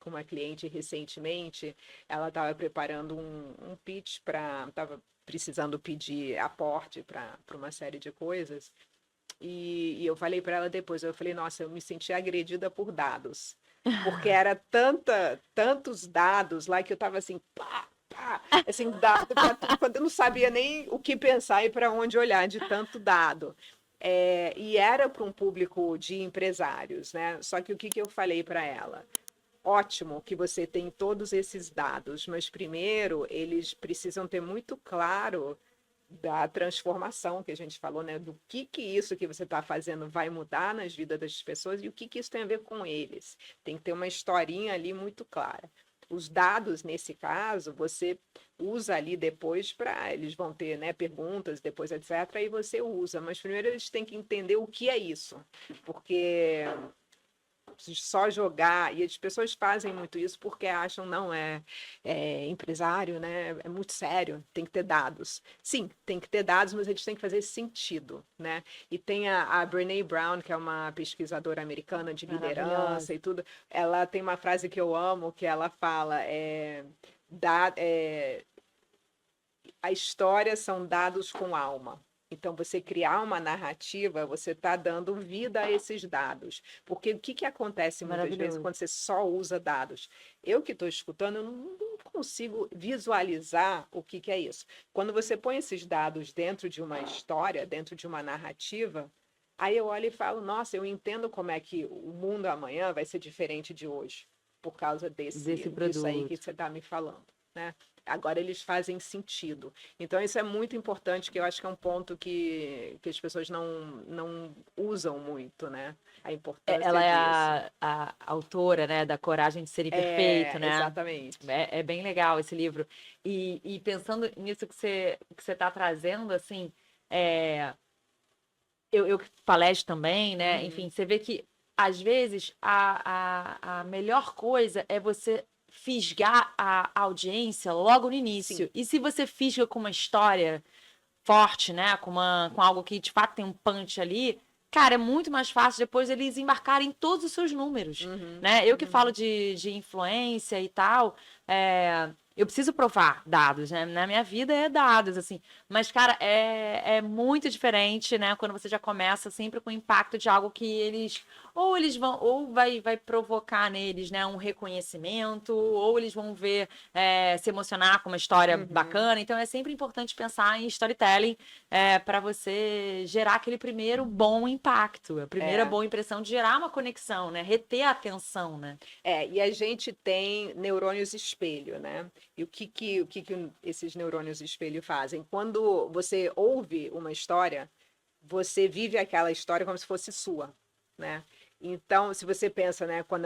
uma cliente recentemente, ela estava preparando um pitch estava precisando pedir aporte para uma série de coisas, e eu falei para ela depois, eu falei, nossa, eu me senti agredida por dados, porque era tantos dados lá que eu estava assim, pá, assim, dado para tudo, quando eu não sabia nem o que pensar e para onde olhar de tanto dado. E era para um público de empresários, né? Só que o que eu falei para ela? Ótimo que você tem todos esses dados, mas primeiro eles precisam ter muito claro da transformação que a gente falou, né? Do que isso que você está fazendo vai mudar nas vidas das pessoas e o que isso tem a ver com eles. Tem que ter uma historinha ali muito clara. Os dados, nesse caso, você usa ali depois para... Eles vão ter, né, perguntas, depois, etc. Aí você usa. Mas primeiro eles têm que entender o que é isso. Porque só jogar... E as pessoas fazem muito isso porque acham, não, empresário, né? É muito sério, tem que ter dados. Sim, tem que ter dados, mas eles têm que fazer sentido, né? E tem a Brené Brown, que é uma pesquisadora americana de liderança e tudo. Ela tem uma frase que eu amo, que ela fala, a história são dados com alma. Então, você criar uma narrativa, você está dando vida a esses dados. Porque o que acontece muitas vezes quando você só usa dados? Eu que estou escutando, eu não consigo visualizar o que é isso. Quando você põe esses dados dentro de uma história, dentro de uma narrativa, aí eu olho e falo, nossa, eu entendo como é que o mundo amanhã vai ser diferente de hoje, por causa disso aí que você está me falando, né? Agora eles fazem sentido. Então, isso é muito importante, que eu acho que é um ponto que as pessoas não usam muito, né? A importância Ela disso. É a autora, né, da Coragem de Ser Imperfeito, né? Exatamente. É bem legal esse livro. E pensando nisso que você está trazendo, assim, eu palestro também, né? Enfim, você vê que, às vezes, a melhor coisa é você fisgar a audiência logo no início. Sim. E se você fisga com uma história forte, né? Com algo que de fato tem um punch ali, cara, é muito mais fácil depois eles embarcarem em todos os seus números, né? Eu que falo de influência e tal, eu preciso provar dados, né? Na minha vida é dados, assim. Mas, cara, é muito diferente, né? Quando você já começa sempre com o impacto de algo que eles vão, ou vai provocar neles, né, um reconhecimento, ou eles vão ver, se emocionar com uma história bacana. Então, é sempre importante pensar em storytelling para você gerar aquele primeiro bom impacto, a primeira boa impressão de gerar uma conexão, né? Reter a atenção, né? E a gente tem neurônios espelho, né? E o que esses neurônios espelho fazem? Quando você ouve uma história, você vive aquela história como se fosse sua, né? Então, se você pensa, né, quando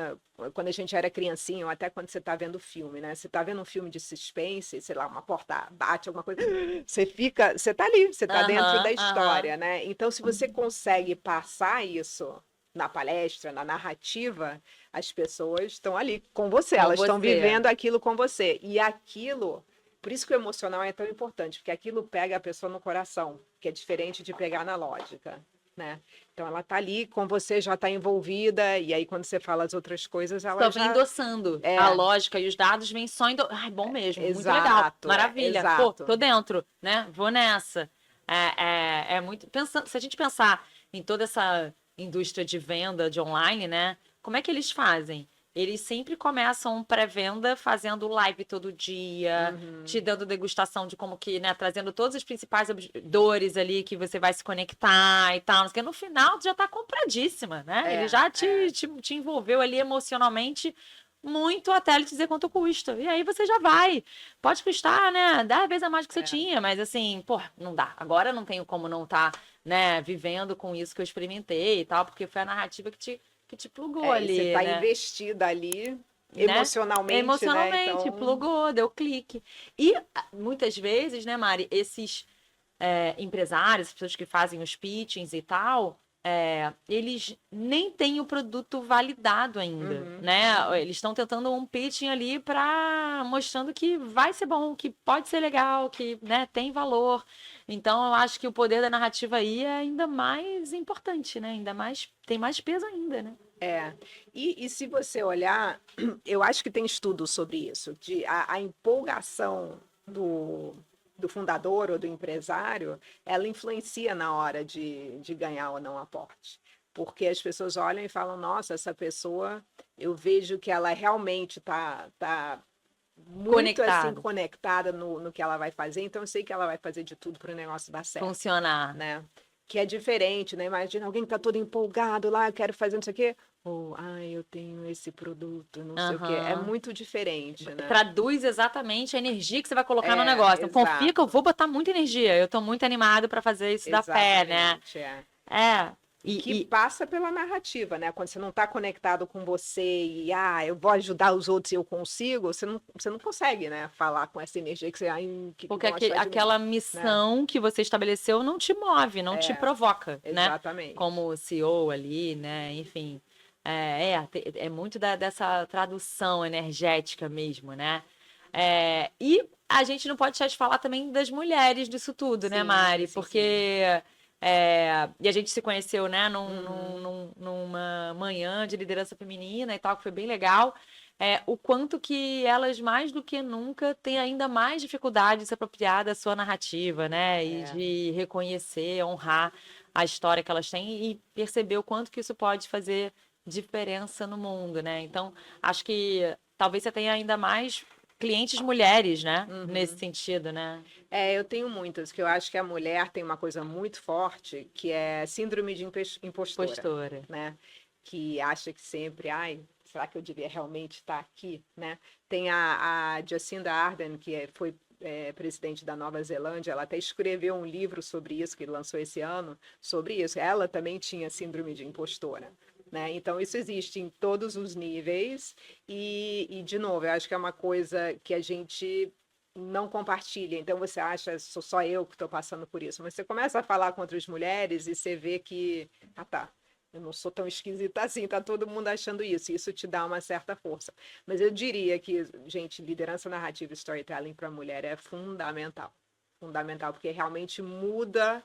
a gente era criancinha, ou até quando você está vendo filme, né? Você está vendo um filme de suspense, sei lá, uma porta bate, alguma coisa, você está ali, você está dentro da história, né? Então, se você consegue passar isso na palestra, na narrativa, as pessoas estão ali com você, elas estão vivendo aquilo com você. E aquilo, por isso que o emocional é tão importante, porque aquilo pega a pessoa no coração, que é diferente de pegar na lógica, né? Então ela tá ali com você, já tá envolvida, e aí quando você fala as outras coisas, ela só vem endossando. A lógica e os dados vêm só Ai, bom mesmo, muito legal, maravilha. Pô, tô dentro, né? Vou nessa. É muito... Pensando, se a gente pensar em toda essa indústria de venda, de online, né? Como é que eles fazem? Eles sempre começam pré-venda fazendo live todo dia, te dando degustação de como que, né, trazendo todas as principais dores ali que você vai se conectar e tal. Porque no final tu já tá compradíssima, né? Ele já te envolveu ali emocionalmente muito até ele te dizer quanto custa. E aí você já vai. Pode custar, né, 10 vezes a mais que você tinha, mas assim, pô, não dá. Agora não tenho como não estar, né, vivendo com isso que eu experimentei e tal, porque foi a narrativa que te plugou E você ali, está né? investida ali Né? emocionalmente, né? Emocionalmente, Então, plugou, deu clique. E muitas vezes, né, Mari, esses empresários, as pessoas que fazem os pitchings e tal, eles nem têm o produto validado ainda, né? Eles estão tentando um pitching ali para mostrando que vai ser bom, que pode ser legal, que, né, tem valor. Então, eu acho que o poder da narrativa aí é ainda mais importante, né? Ainda mais, tem mais peso ainda, né? é. E se você olhar, eu acho que tem estudos sobre isso, a empolgação do fundador ou do empresário, ela influencia na hora de ganhar ou não aporte. Porque as pessoas olham e falam, nossa, essa pessoa, eu vejo que ela realmente tá muito assim Conectado, conectada no que ela vai fazer, então eu sei que ela vai fazer de tudo para o negócio dar certo, funcionar. né? Que é diferente, né? Imagina alguém que tá todo empolgado lá, eu quero fazer não sei o quê. Ou, ai, eu tenho esse produto, não sei o quê. É Aham. muito diferente, né? Traduz exatamente a energia que você vai colocar no É, negócio. Então, confia que eu exato. vou botar muita energia. Eu tô muito animado para fazer isso dar pé, né? Exatamente, é. É. E que E passa pela narrativa, né? Quando você não está conectado com você e, eu vou ajudar os outros e eu consigo, você não consegue, né? Falar com essa energia que você, ai, o que porque vão achar de mim, aquela né? missão que você estabeleceu não te move, não te É, provoca, né? exatamente. Como CEO ali, né? Enfim. É muito dessa tradução energética mesmo, né? E a gente não pode deixar de falar também das mulheres disso tudo, né, Sim, Mari? sim, sim. Porque e a gente se conheceu, né, Uhum. numa manhã de liderança feminina e tal, que foi bem legal. O quanto que elas, mais do que nunca, têm ainda mais dificuldade de se apropriar da sua narrativa, né? E É. de reconhecer, honrar a história que elas têm e perceber o quanto que isso pode fazer diferença no mundo, né? Então, acho que talvez você tenha ainda mais clientes mulheres, né? Nesse Uhum. sentido, né? Eu tenho muitas, que eu acho que a mulher tem uma coisa muito forte, que é síndrome de impostora, Postura. né? Que acha que sempre, ai, será que eu devia realmente estar aqui, né? Tem a Jacinda Ardern, foi presidente da Nova Zelândia, ela até escreveu um livro sobre isso, que lançou esse ano, sobre isso. Ela também tinha síndrome de impostora. Né? Então, isso existe em todos os níveis, de novo, eu acho que é uma coisa que a gente não compartilha. Então você acha, sou só eu que estou passando por isso. Mas você começa a falar com outras mulheres e você vê que, tá, eu não sou tão esquisita assim, tá todo mundo achando isso. E isso te dá uma certa força. Mas eu diria que, gente, liderança narrativa e storytelling para a mulher é fundamental. Fundamental, porque realmente muda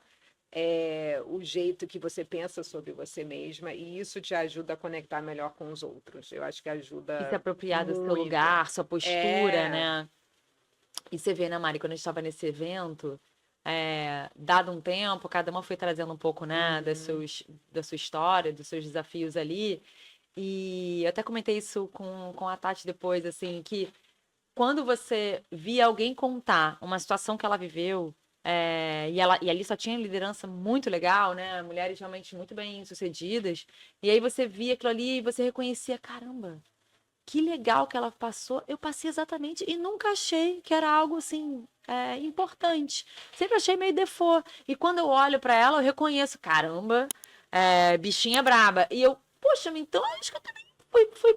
o jeito que você pensa sobre você mesma e isso te ajuda a conectar melhor com os outros. Eu acho que E se ajuda apropriar do seu muito. lugar, sua postura, É. né? E você vê, né, Mari, quando a gente estava nesse evento, dado um tempo, cada uma foi trazendo um pouco, né, Uhum. da sua história, dos seus desafios ali. E eu até comentei isso com a Tati depois, assim, que quando você via alguém contar uma situação que ela viveu, e ali só tinha liderança muito legal, né? Mulheres realmente muito bem sucedidas. E aí você via aquilo ali e você reconhecia, caramba, que legal que ela passou. Eu passei exatamente e nunca achei que era algo assim importante. Sempre achei meio default. E quando eu olho pra ela, eu reconheço, caramba, bichinha braba. E eu, poxa, então acho que eu também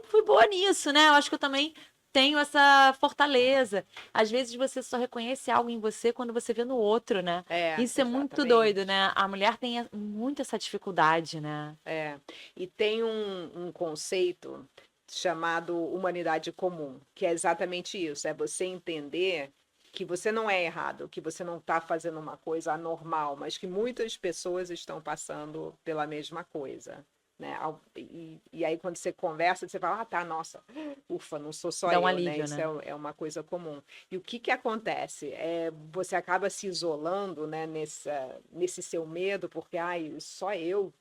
fui boa nisso, né? Eu acho que eu também tenho essa fortaleza. Às vezes você só reconhece algo em você quando você vê no outro, né? Isso é muito doido, Exatamente. né? A mulher tem muito essa dificuldade, né? E tem um conceito chamado humanidade comum, que é exatamente isso: é você entender que você não é errado, que você não está fazendo uma coisa anormal, mas que muitas pessoas estão passando pela mesma coisa. Né? E aí, quando você conversa, você fala, tá, nossa, ufa, não sou só Dá um eu, né? alívio, Isso né? é uma coisa comum. E o que acontece? Você acaba se isolando, né, nesse seu medo, porque, ai, só eu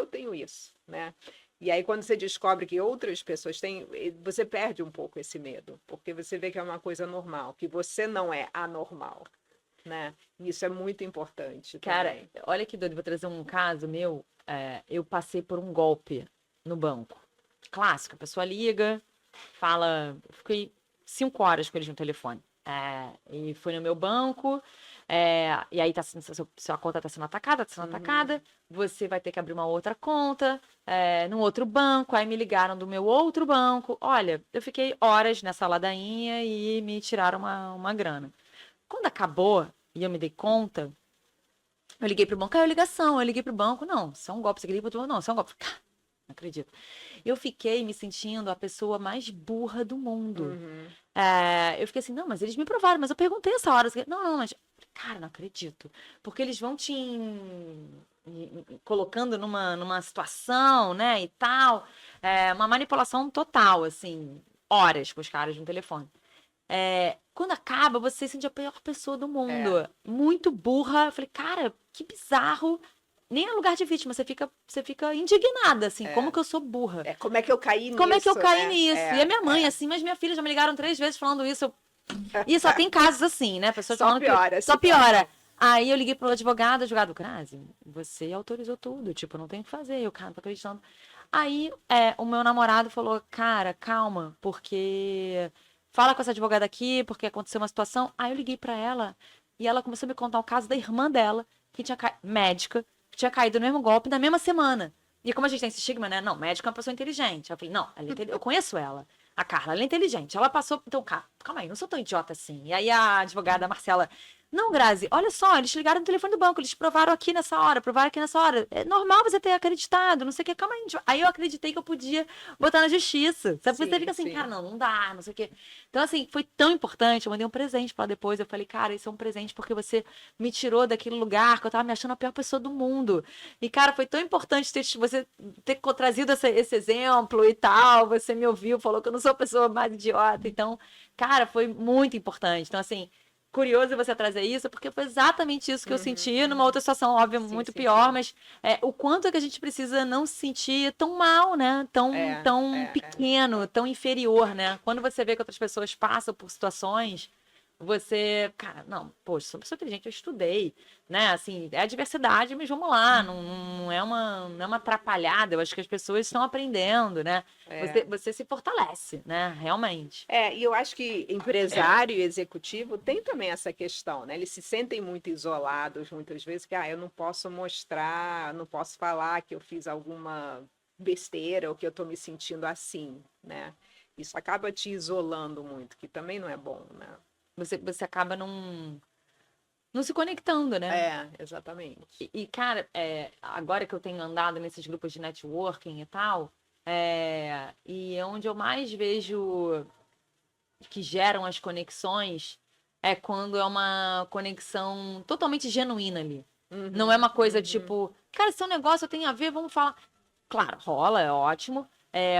tenho isso, né? E aí, quando você descobre que outras pessoas têm, você perde um pouco esse medo, porque você vê que é uma coisa normal, que você não é anormal, né? E isso é muito importante Cara, também. olha que doido, vou trazer um caso meu. Eu passei por um golpe no banco. Clássico, a pessoa liga. fiquei 5 horas com eles no telefone. E foi no meu banco, e aí sua conta está sendo atacada, você vai ter que abrir uma outra conta, num outro banco, aí me ligaram do meu outro banco. Olha, eu fiquei horas nessa ladainha e me tiraram uma grana. Quando acabou e eu me dei conta, eu liguei pro banco, caiu ligação, eu liguei pro banco, não, isso é um golpe, você liga pro outro banco, não, isso é um golpe. Não acredito. Eu fiquei me sentindo a pessoa mais burra do mundo. Eu fiquei assim, não, mas eles me provaram, mas eu perguntei essa hora. Não, não, mas, cara, não acredito. Porque eles vão te colocando numa situação, né, e tal. Uma manipulação total, assim, horas com os caras no telefone. Quando acaba, você se sente a pior pessoa do mundo. Muito burra. Eu falei, cara, que bizarro. Nem é lugar de vítima, você fica indignada, assim, como que eu sou burra. Como é que eu caí nisso? Como é que eu caí nisso? E a minha mãe, assim, mas minha filha já me ligaram 3 vezes falando isso. E só tem casos assim, né? Pessoas Só falando piora. Só piora. Aí eu liguei pro advogado, Grazi, você autorizou tudo, tipo, não tem o que fazer. Eu, cara, não tô acreditando. Aí o meu namorado falou, cara, calma, porque fala com essa advogada aqui, porque aconteceu uma situação. Aí eu liguei pra ela e ela começou a me contar o caso da irmã dela, que tinha médica, que tinha caído no mesmo golpe na mesma semana. E como a gente tem esse estigma, né? Não, médico é uma pessoa inteligente. Eu falei, não, eu conheço ela. A Carla, ela é inteligente. Ela passou. Então, calma aí, não sou tão idiota assim. E aí a advogada Marcela. Não, Grazi, olha só, eles ligaram no telefone do banco, eles provaram aqui nessa hora, provaram aqui nessa hora. É normal você ter acreditado, não sei o que, calma aí. Aí eu acreditei que eu podia botar na justiça. Sabe? Você fica assim, cara, não dá, não sei o quê. Então, assim, foi tão importante. Eu mandei um presente pra ela depois. Eu falei, cara, isso é um presente porque você me tirou daquele lugar que eu tava me achando a pior pessoa do mundo. E, cara, foi tão importante você ter trazido esse exemplo e tal. Você me ouviu, falou que eu não sou a pessoa mais idiota. Então, cara, foi muito importante. Então, assim, curioso você trazer isso, porque foi exatamente isso que eu senti numa outra situação, óbvio, muito pior, mas o quanto é que a gente precisa não se sentir tão mal, né? Tão pequeno, tão inferior, né? Quando você vê que outras pessoas passam por situações, você, cara, não, poxa, sou uma pessoa inteligente, eu estudei, né? Assim, é a diversidade, mas vamos lá, não é uma atrapalhada, eu acho que as pessoas estão aprendendo, né? Você se fortalece, né? Realmente. E eu acho que empresário e executivo tem também essa questão, né? Eles se sentem muito isolados muitas vezes, que eu não posso mostrar, não posso falar que eu fiz alguma besteira ou que eu estou me sentindo assim, né? Isso acaba te isolando muito, que também não é bom, né? Você acaba não se conectando, né? Exatamente. Cara, agora que eu tenho andado nesses grupos de networking e tal, e onde eu mais vejo que geram as conexões é quando é uma conexão totalmente genuína ali. Não é uma coisa tipo, cara, esse é um negócio tem a ver, vamos falar. Claro, rola, é ótimo.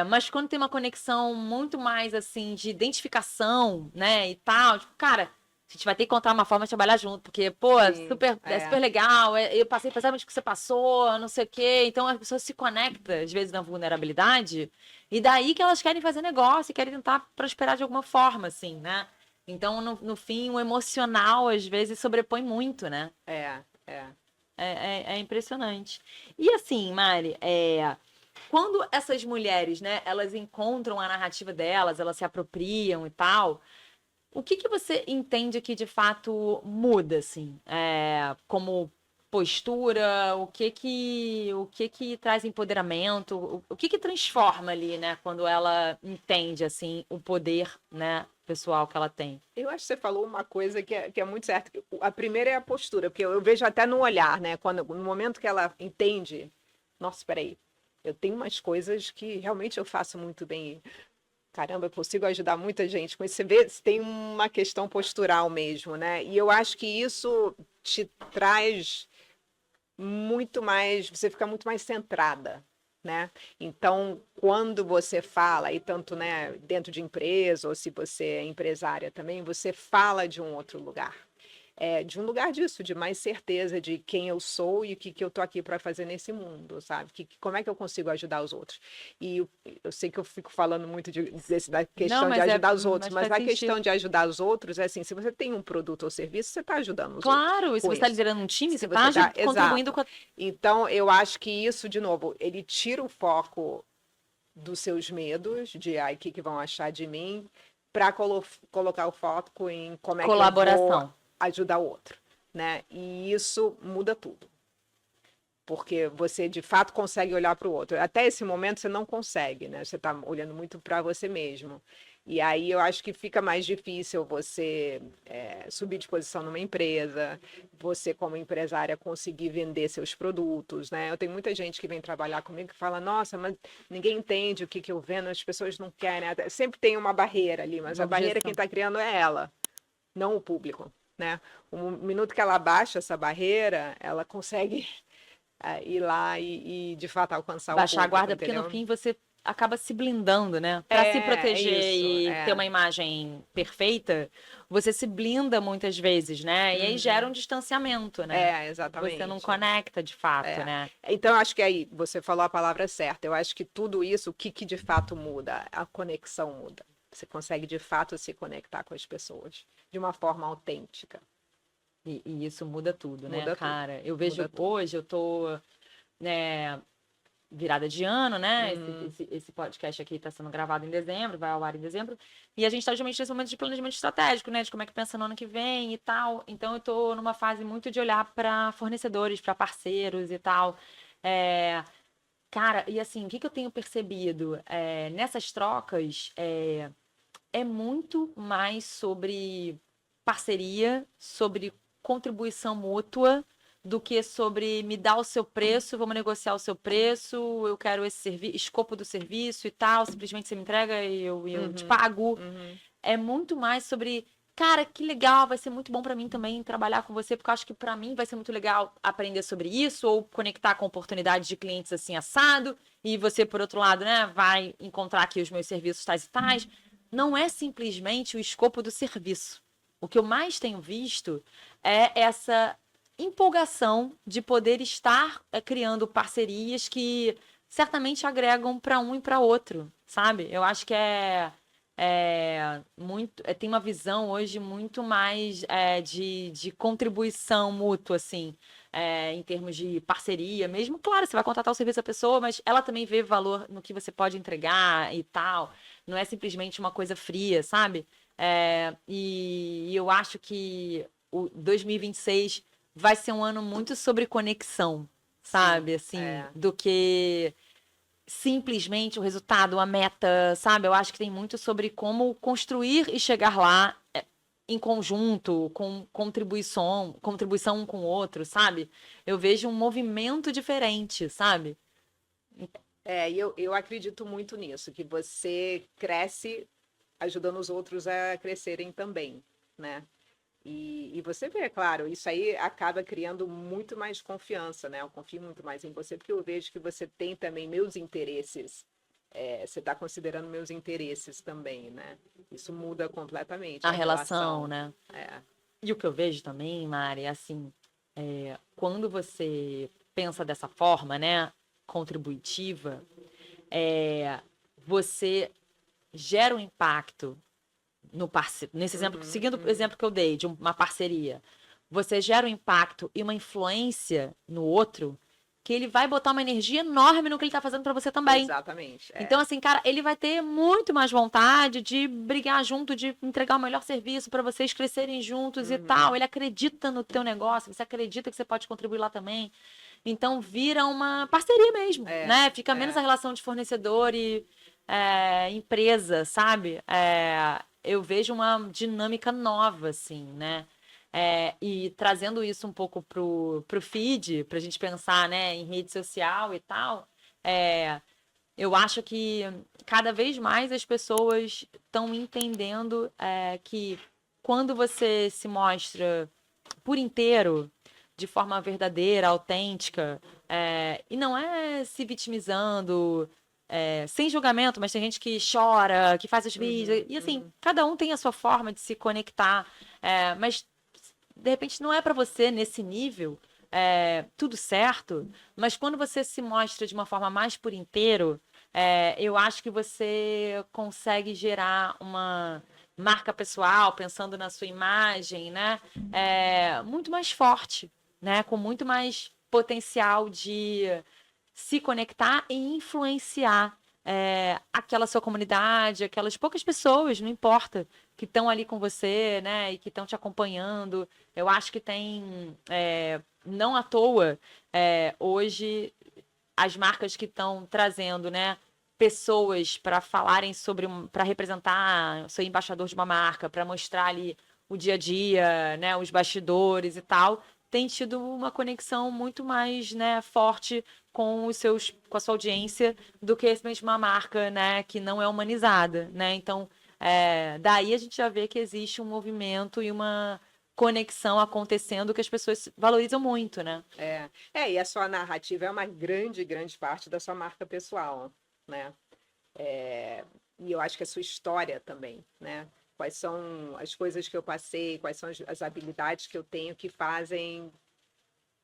Mas quando tem uma conexão muito mais, assim, de identificação, né, e tal, tipo, cara, a gente vai ter que encontrar uma forma de trabalhar junto, porque, pô, Sim, super legal, eu passei exatamente o que você passou, não sei o quê, então as pessoas se conectam, às vezes, na vulnerabilidade, e daí que elas querem fazer negócio e querem tentar prosperar de alguma forma, assim, né? Então, no fim, o emocional, às vezes, sobrepõe muito, né? É impressionante. E assim, Mari, quando essas mulheres, né, elas encontram a narrativa delas, elas se apropriam e tal, o que você entende que de fato muda, assim, como postura, o que traz empoderamento, o que transforma ali, né, quando ela entende, assim, o poder, né, pessoal que ela tem? Eu acho que você falou uma coisa que é muito certa. A primeira é a postura, porque eu vejo até no olhar, né, no momento que ela entende, nossa, espera aí, eu tenho umas coisas que realmente eu faço muito bem. Caramba, eu consigo ajudar muita gente com isso. Você vê, tem uma questão postural mesmo, né? E eu acho que isso te traz muito mais, você fica muito mais centrada, né? Então, quando você fala, e tanto, né, dentro de empresa, ou se você é empresária também, você fala de um outro lugar. De um lugar disso, de mais certeza de quem eu sou e o que eu tô aqui para fazer nesse mundo, sabe? Como é que eu consigo ajudar os outros? E eu sei que eu fico falando muito da questão de ajudar os outros, mas a questão de ajudar os outros é assim, se você tem um produto ou serviço, você está ajudando os outros. Claro, e se você está liderando um time, você está contribuindo com a... Então, eu acho que isso, de novo, ele tira o foco dos seus medos, de ai, o que vão achar de mim, para colocar o foco em como é que eu vou Colaboração. ajudar o outro, né? E isso muda tudo. Porque você de fato consegue olhar para o outro. Até esse momento você não consegue, né? Você está olhando muito para você mesmo. E aí eu acho que fica mais difícil você subir de posição numa empresa, você como empresária conseguir vender seus produtos, né? Eu tenho muita gente que vem trabalhar comigo que fala, nossa, mas ninguém entende o que eu vendo, as pessoas não querem. Sempre tem uma barreira ali, mas Uma a barreira objeção. quem está criando é ela, não o público, né? O minuto que ela baixa essa barreira, ela consegue ir lá e de fato alcançar o Baixar a público, guarda, porque no entendeu? fim você acaba se blindando, né? Para se É proteger isso, e ter uma imagem perfeita, você se blinda muitas vezes, né? E aí gera um distanciamento, né? Você não Exatamente. conecta de fato, É. né? Então, acho que aí você falou a palavra certa. Eu acho que tudo isso, o que de fato muda? A conexão muda. Você consegue de fato se conectar com as pessoas de uma forma autêntica. E isso muda tudo, né, Muda tudo. cara? Eu vejo Muda tudo. hoje, eu tô, né, virada de ano, né? Uhum. Esse podcast aqui está sendo gravado em dezembro, vai ao ar em dezembro. E a gente está justamente nesse momento de planejamento estratégico, né? De como é que pensa no ano que vem e tal. Então eu estou numa fase muito de olhar para fornecedores, para parceiros e tal. Cara, e assim, o que eu tenho percebido? Nessas trocas, é muito mais sobre parceria, sobre contribuição mútua, do que sobre me dar o seu preço, vamos negociar o seu preço, eu quero esse escopo do serviço e tal, simplesmente você me entrega e eu te pago. Uhum. É muito mais sobre, cara, que legal, vai ser muito bom para mim também trabalhar com você, porque eu acho que para mim vai ser muito legal aprender sobre isso ou conectar com oportunidades de clientes assim assado, e você por outro lado, né, vai encontrar aqui os meus serviços tais e tais. Não é simplesmente o escopo do serviço. O que eu mais tenho visto é essa empolgação de poder estar criando parcerias que certamente agregam para um e para outro, sabe? Eu acho que muito tem uma visão hoje muito mais de contribuição mútua, assim, em termos de parceria mesmo. Claro, você vai contratar o serviço da pessoa, mas ela também vê valor no que você pode entregar e tal. Não é simplesmente uma coisa fria, sabe? E eu acho que o 2026 vai ser um ano muito sobre conexão, Sim, sabe? Assim, do que simplesmente o resultado, a meta, sabe? Eu acho que tem muito sobre como construir e chegar lá em conjunto, com contribuição um com o outro, sabe? Eu vejo um movimento diferente, sabe? E eu acredito muito nisso, que você cresce ajudando os outros a crescerem também, né? E você vê, claro, isso aí acaba criando muito mais confiança, né? Eu confio muito mais em você, porque eu vejo que você tem também meus interesses. Você está considerando meus interesses também, né? Isso muda completamente A a relação, relação. né? É. E o que eu vejo também, Mari, é assim, quando você pensa dessa forma, né, contributiva, você gera um impacto no parceiro. Nesse exemplo, seguindo o exemplo que eu dei de uma parceria, você gera um impacto e uma influência no outro que ele vai botar uma energia enorme no que ele tá fazendo para você também. Exatamente. Então, assim, cara, ele vai ter muito mais vontade de brigar junto, de entregar o melhor serviço para vocês crescerem juntos e tal. Ele acredita no teu negócio, você acredita que você pode contribuir lá também. Então, vira uma parceria mesmo, né? Fica menos a relação de fornecedor e empresa, sabe? Eu vejo uma dinâmica nova, assim, né? E trazendo isso um pouco pro feed, pra gente pensar, né, em rede social e tal, eu acho que cada vez mais as pessoas estão entendendo que quando você se mostra por inteiro, de forma verdadeira, autêntica, e não é se vitimizando, sem julgamento, mas tem gente que chora, que faz os vídeos, e assim, cada um tem a sua forma de se conectar, mas de repente não é para você nesse nível. Tudo certo, mas quando você se mostra de uma forma mais por inteiro, eu acho que você consegue gerar uma marca pessoal, pensando na sua imagem, né? Muito mais forte, né? Com muito mais potencial de se conectar e influenciar aquela sua comunidade, aquelas poucas pessoas, não importa, que estão ali com você, né, e que estão te acompanhando. Eu acho que tem, não à toa, hoje, as marcas que estão trazendo, né, pessoas para falarem sobre, para representar, ser embaixador de uma marca, para mostrar ali o dia a dia, né, os bastidores e tal, tem tido uma conexão muito mais, né, forte com com a sua audiência do que mesmo uma marca, né, que não é humanizada, né? Então, daí a gente já vê que existe um movimento e uma conexão acontecendo que as pessoas valorizam muito, né? E a sua narrativa é uma grande, grande parte da sua marca pessoal, né? E eu acho que a sua história também, né? Quais são as coisas que eu passei, quais são as habilidades que eu tenho que fazem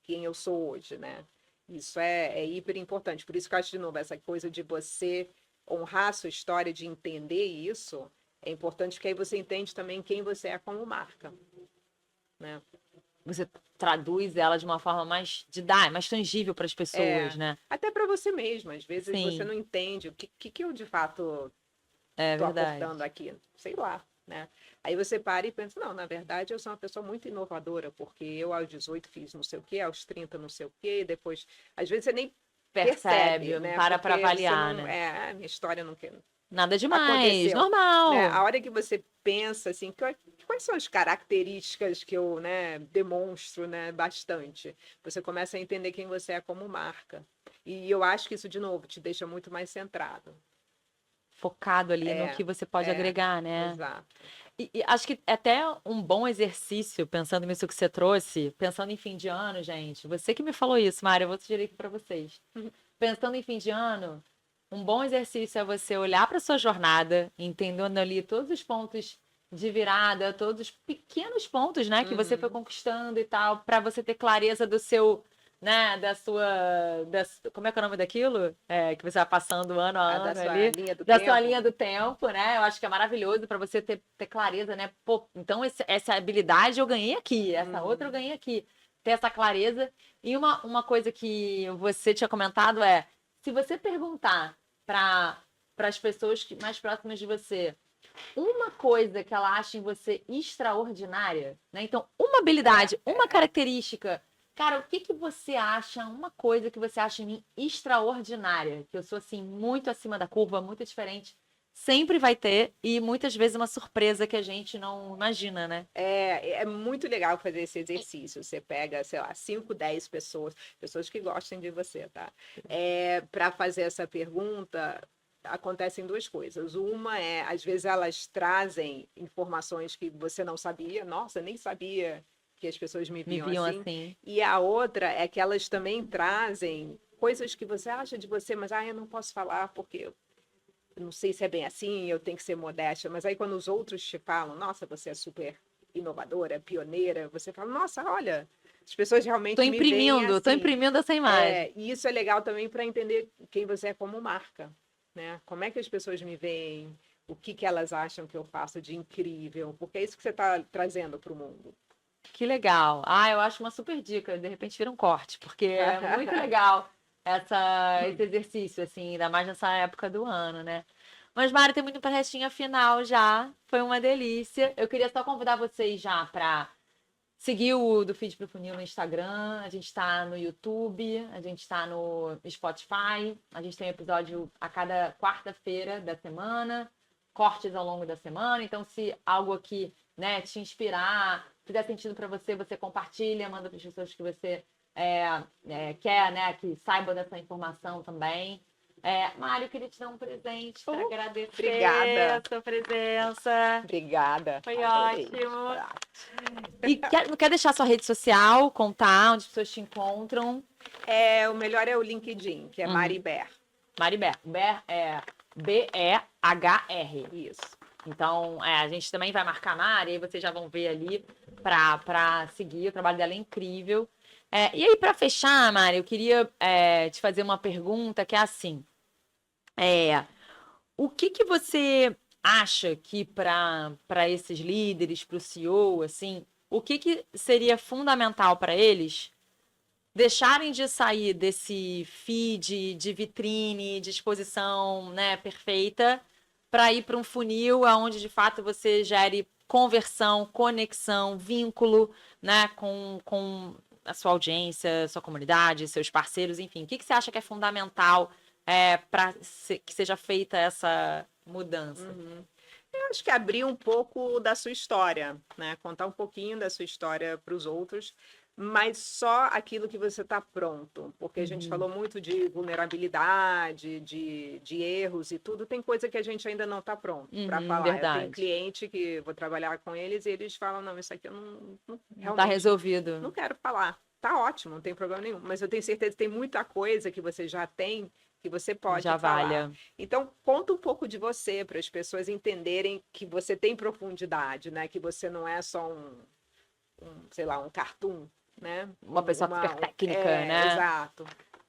quem eu sou hoje, né? Isso é hiper importante. Por isso que eu acho, de novo, essa coisa de você honrar a sua história, de entender isso, é importante, porque aí você entende também quem você é como marca, né? Você traduz ela de uma forma mais mais tangível para as pessoas, né? Até para você mesma. Às vezes você Sim, não entende o que eu de fato é estou verdade. aportando aqui, sei lá, né? Aí você para e pensa, não, na verdade eu sou uma pessoa muito inovadora, porque eu aos 18 fiz não sei o quê, aos 30 não sei o quê, depois, às vezes você nem percebe, Percebe, né? para Porque você avaliar, não, né? minha história não Nada demais, aconteceu, né? A normal. hora que você pensa assim, quais são as características que eu, né, demonstro, né, bastante, você começa a entender quem você é como marca. E eu acho que isso, de novo, te deixa muito mais centrado. Focado ali no É, que você pode é, agregar, né? exato. E acho que é até um bom exercício, pensando nisso que você trouxe, pensando em fim de ano, gente. Você que me falou isso, Mária, eu vou sugerir aqui para vocês. Pensando em fim de ano, um bom exercício é você olhar para sua jornada, entendendo ali todos os pontos de virada, todos os pequenos pontos, né, que você foi Uhum. conquistando e tal, para você ter clareza do seu, né, como é que é o nome daquilo? Que você vai passando ano a A da ano sua ali, linha do da sua tempo. linha do tempo, né? Eu acho que é maravilhoso para você ter clareza, né? Pô, então essa habilidade eu ganhei aqui, essa outra eu Uhum. ganhei aqui. Ter essa clareza. E uma coisa que você tinha comentado se você perguntar para as pessoas mais próximas de você uma coisa que ela acha em você extraordinária, né? Então, uma habilidade, uma característica. Cara, o que que você acha, uma coisa que você acha em mim extraordinária? Que eu sou, assim, muito acima da curva, muito diferente. Sempre vai ter, e muitas vezes uma surpresa que a gente não imagina, né? É muito legal fazer esse exercício. Você pega, sei lá, 5, 10 pessoas, pessoas que gostem de você, tá? Para fazer essa pergunta, acontecem duas coisas. Uma é, às vezes elas trazem informações que você não sabia. Nossa, nem sabia que as pessoas me Me viam viam assim. assim. E a outra é que elas também trazem coisas que você acha de você, mas eu não posso falar porque eu não sei se é bem assim, eu tenho que ser modesta, mas aí quando os outros te falam, nossa, você é super inovadora, pioneira, você fala, nossa, olha, as pessoas realmente me veem Tô assim. imprimindo essa imagem. E isso é legal também para entender quem você é como marca, né? Como é que as pessoas me veem, o que elas acham que eu faço de incrível, porque é isso que você está trazendo para o mundo. Que legal. Ah, eu acho uma super dica. De repente vira um corte, porque é muito legal esse exercício, assim, ainda mais nessa época do ano, né? Mas, Mari, tem muito pra restinha final já. Foi uma delícia. Eu queria só convidar vocês já para seguir o do Feed pro Funil no Instagram. A gente está no YouTube, a gente está no Spotify. A gente tem episódio a cada quarta-feira da semana, cortes ao longo da semana. Então, se algo aqui, né, te inspirar, fizer sentido para você, você compartilha, manda para as pessoas que você quer, né, que saibam dessa informação também. Mário, eu queria te dar um presente para agradecer a Obrigada. sua presença. Obrigada. Foi Adorei. ótimo. E não quer deixar sua rede social, contar onde as pessoas te encontram? O melhor é o LinkedIn, que é Mari Uhum. Ber. Mari Ber. Ber é Behr. Isso. Então, a gente também vai marcar a Mari, aí vocês já vão ver ali para seguir. O trabalho dela é incrível. E aí, para fechar, Mari, eu queria te fazer uma pergunta que é assim. O que você acha que para esses líderes, para o CEO, assim, o que seria fundamental para eles deixarem de sair desse feed de vitrine, de exposição, né, perfeita, para ir para um funil onde de fato você gere conversão, conexão, vínculo, né, com a sua audiência, sua comunidade, seus parceiros, enfim. O que você acha que é fundamental para que seja feita essa mudança? Eu acho que abrir um pouco da sua história, né? Contar um pouquinho da sua história para os outros, mas só aquilo que você está pronto. Porque a gente falou muito de vulnerabilidade, de erros e tudo. Tem coisa que a gente ainda não está pronto para falar. Verdade. Eu tenho cliente que vou trabalhar com eles e eles falam, não, isso aqui eu não realmente tá resolvido. Não quero falar. Tá ótimo, não tem problema nenhum. Mas eu tenho certeza que tem muita coisa que você já tem que você pode já falar. valha. Então, conta um pouco de você para as pessoas entenderem que você tem profundidade, né? Que você não é só sei lá, um cartoon, né? Uma pessoa super técnica, né? Exato.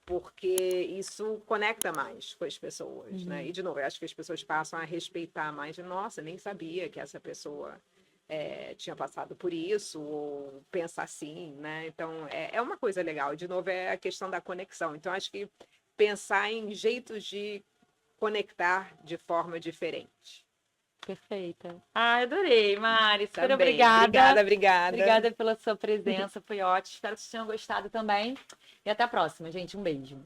Porque isso conecta mais com as pessoas, né? E, de novo, eu acho que as pessoas passam a respeitar mais. Nossa, nem sabia que essa pessoa tinha passado por isso, ou pensa assim, né? Então, é uma coisa legal. De novo, é a questão da conexão. Então, acho que pensar em jeitos de conectar de forma diferente. Perfeita. Adorei, Mari. Super Também. obrigada. Obrigada. Obrigada pela sua presença. Foi ótimo. Espero que vocês tenham gostado também. E até a próxima, gente. Um beijo.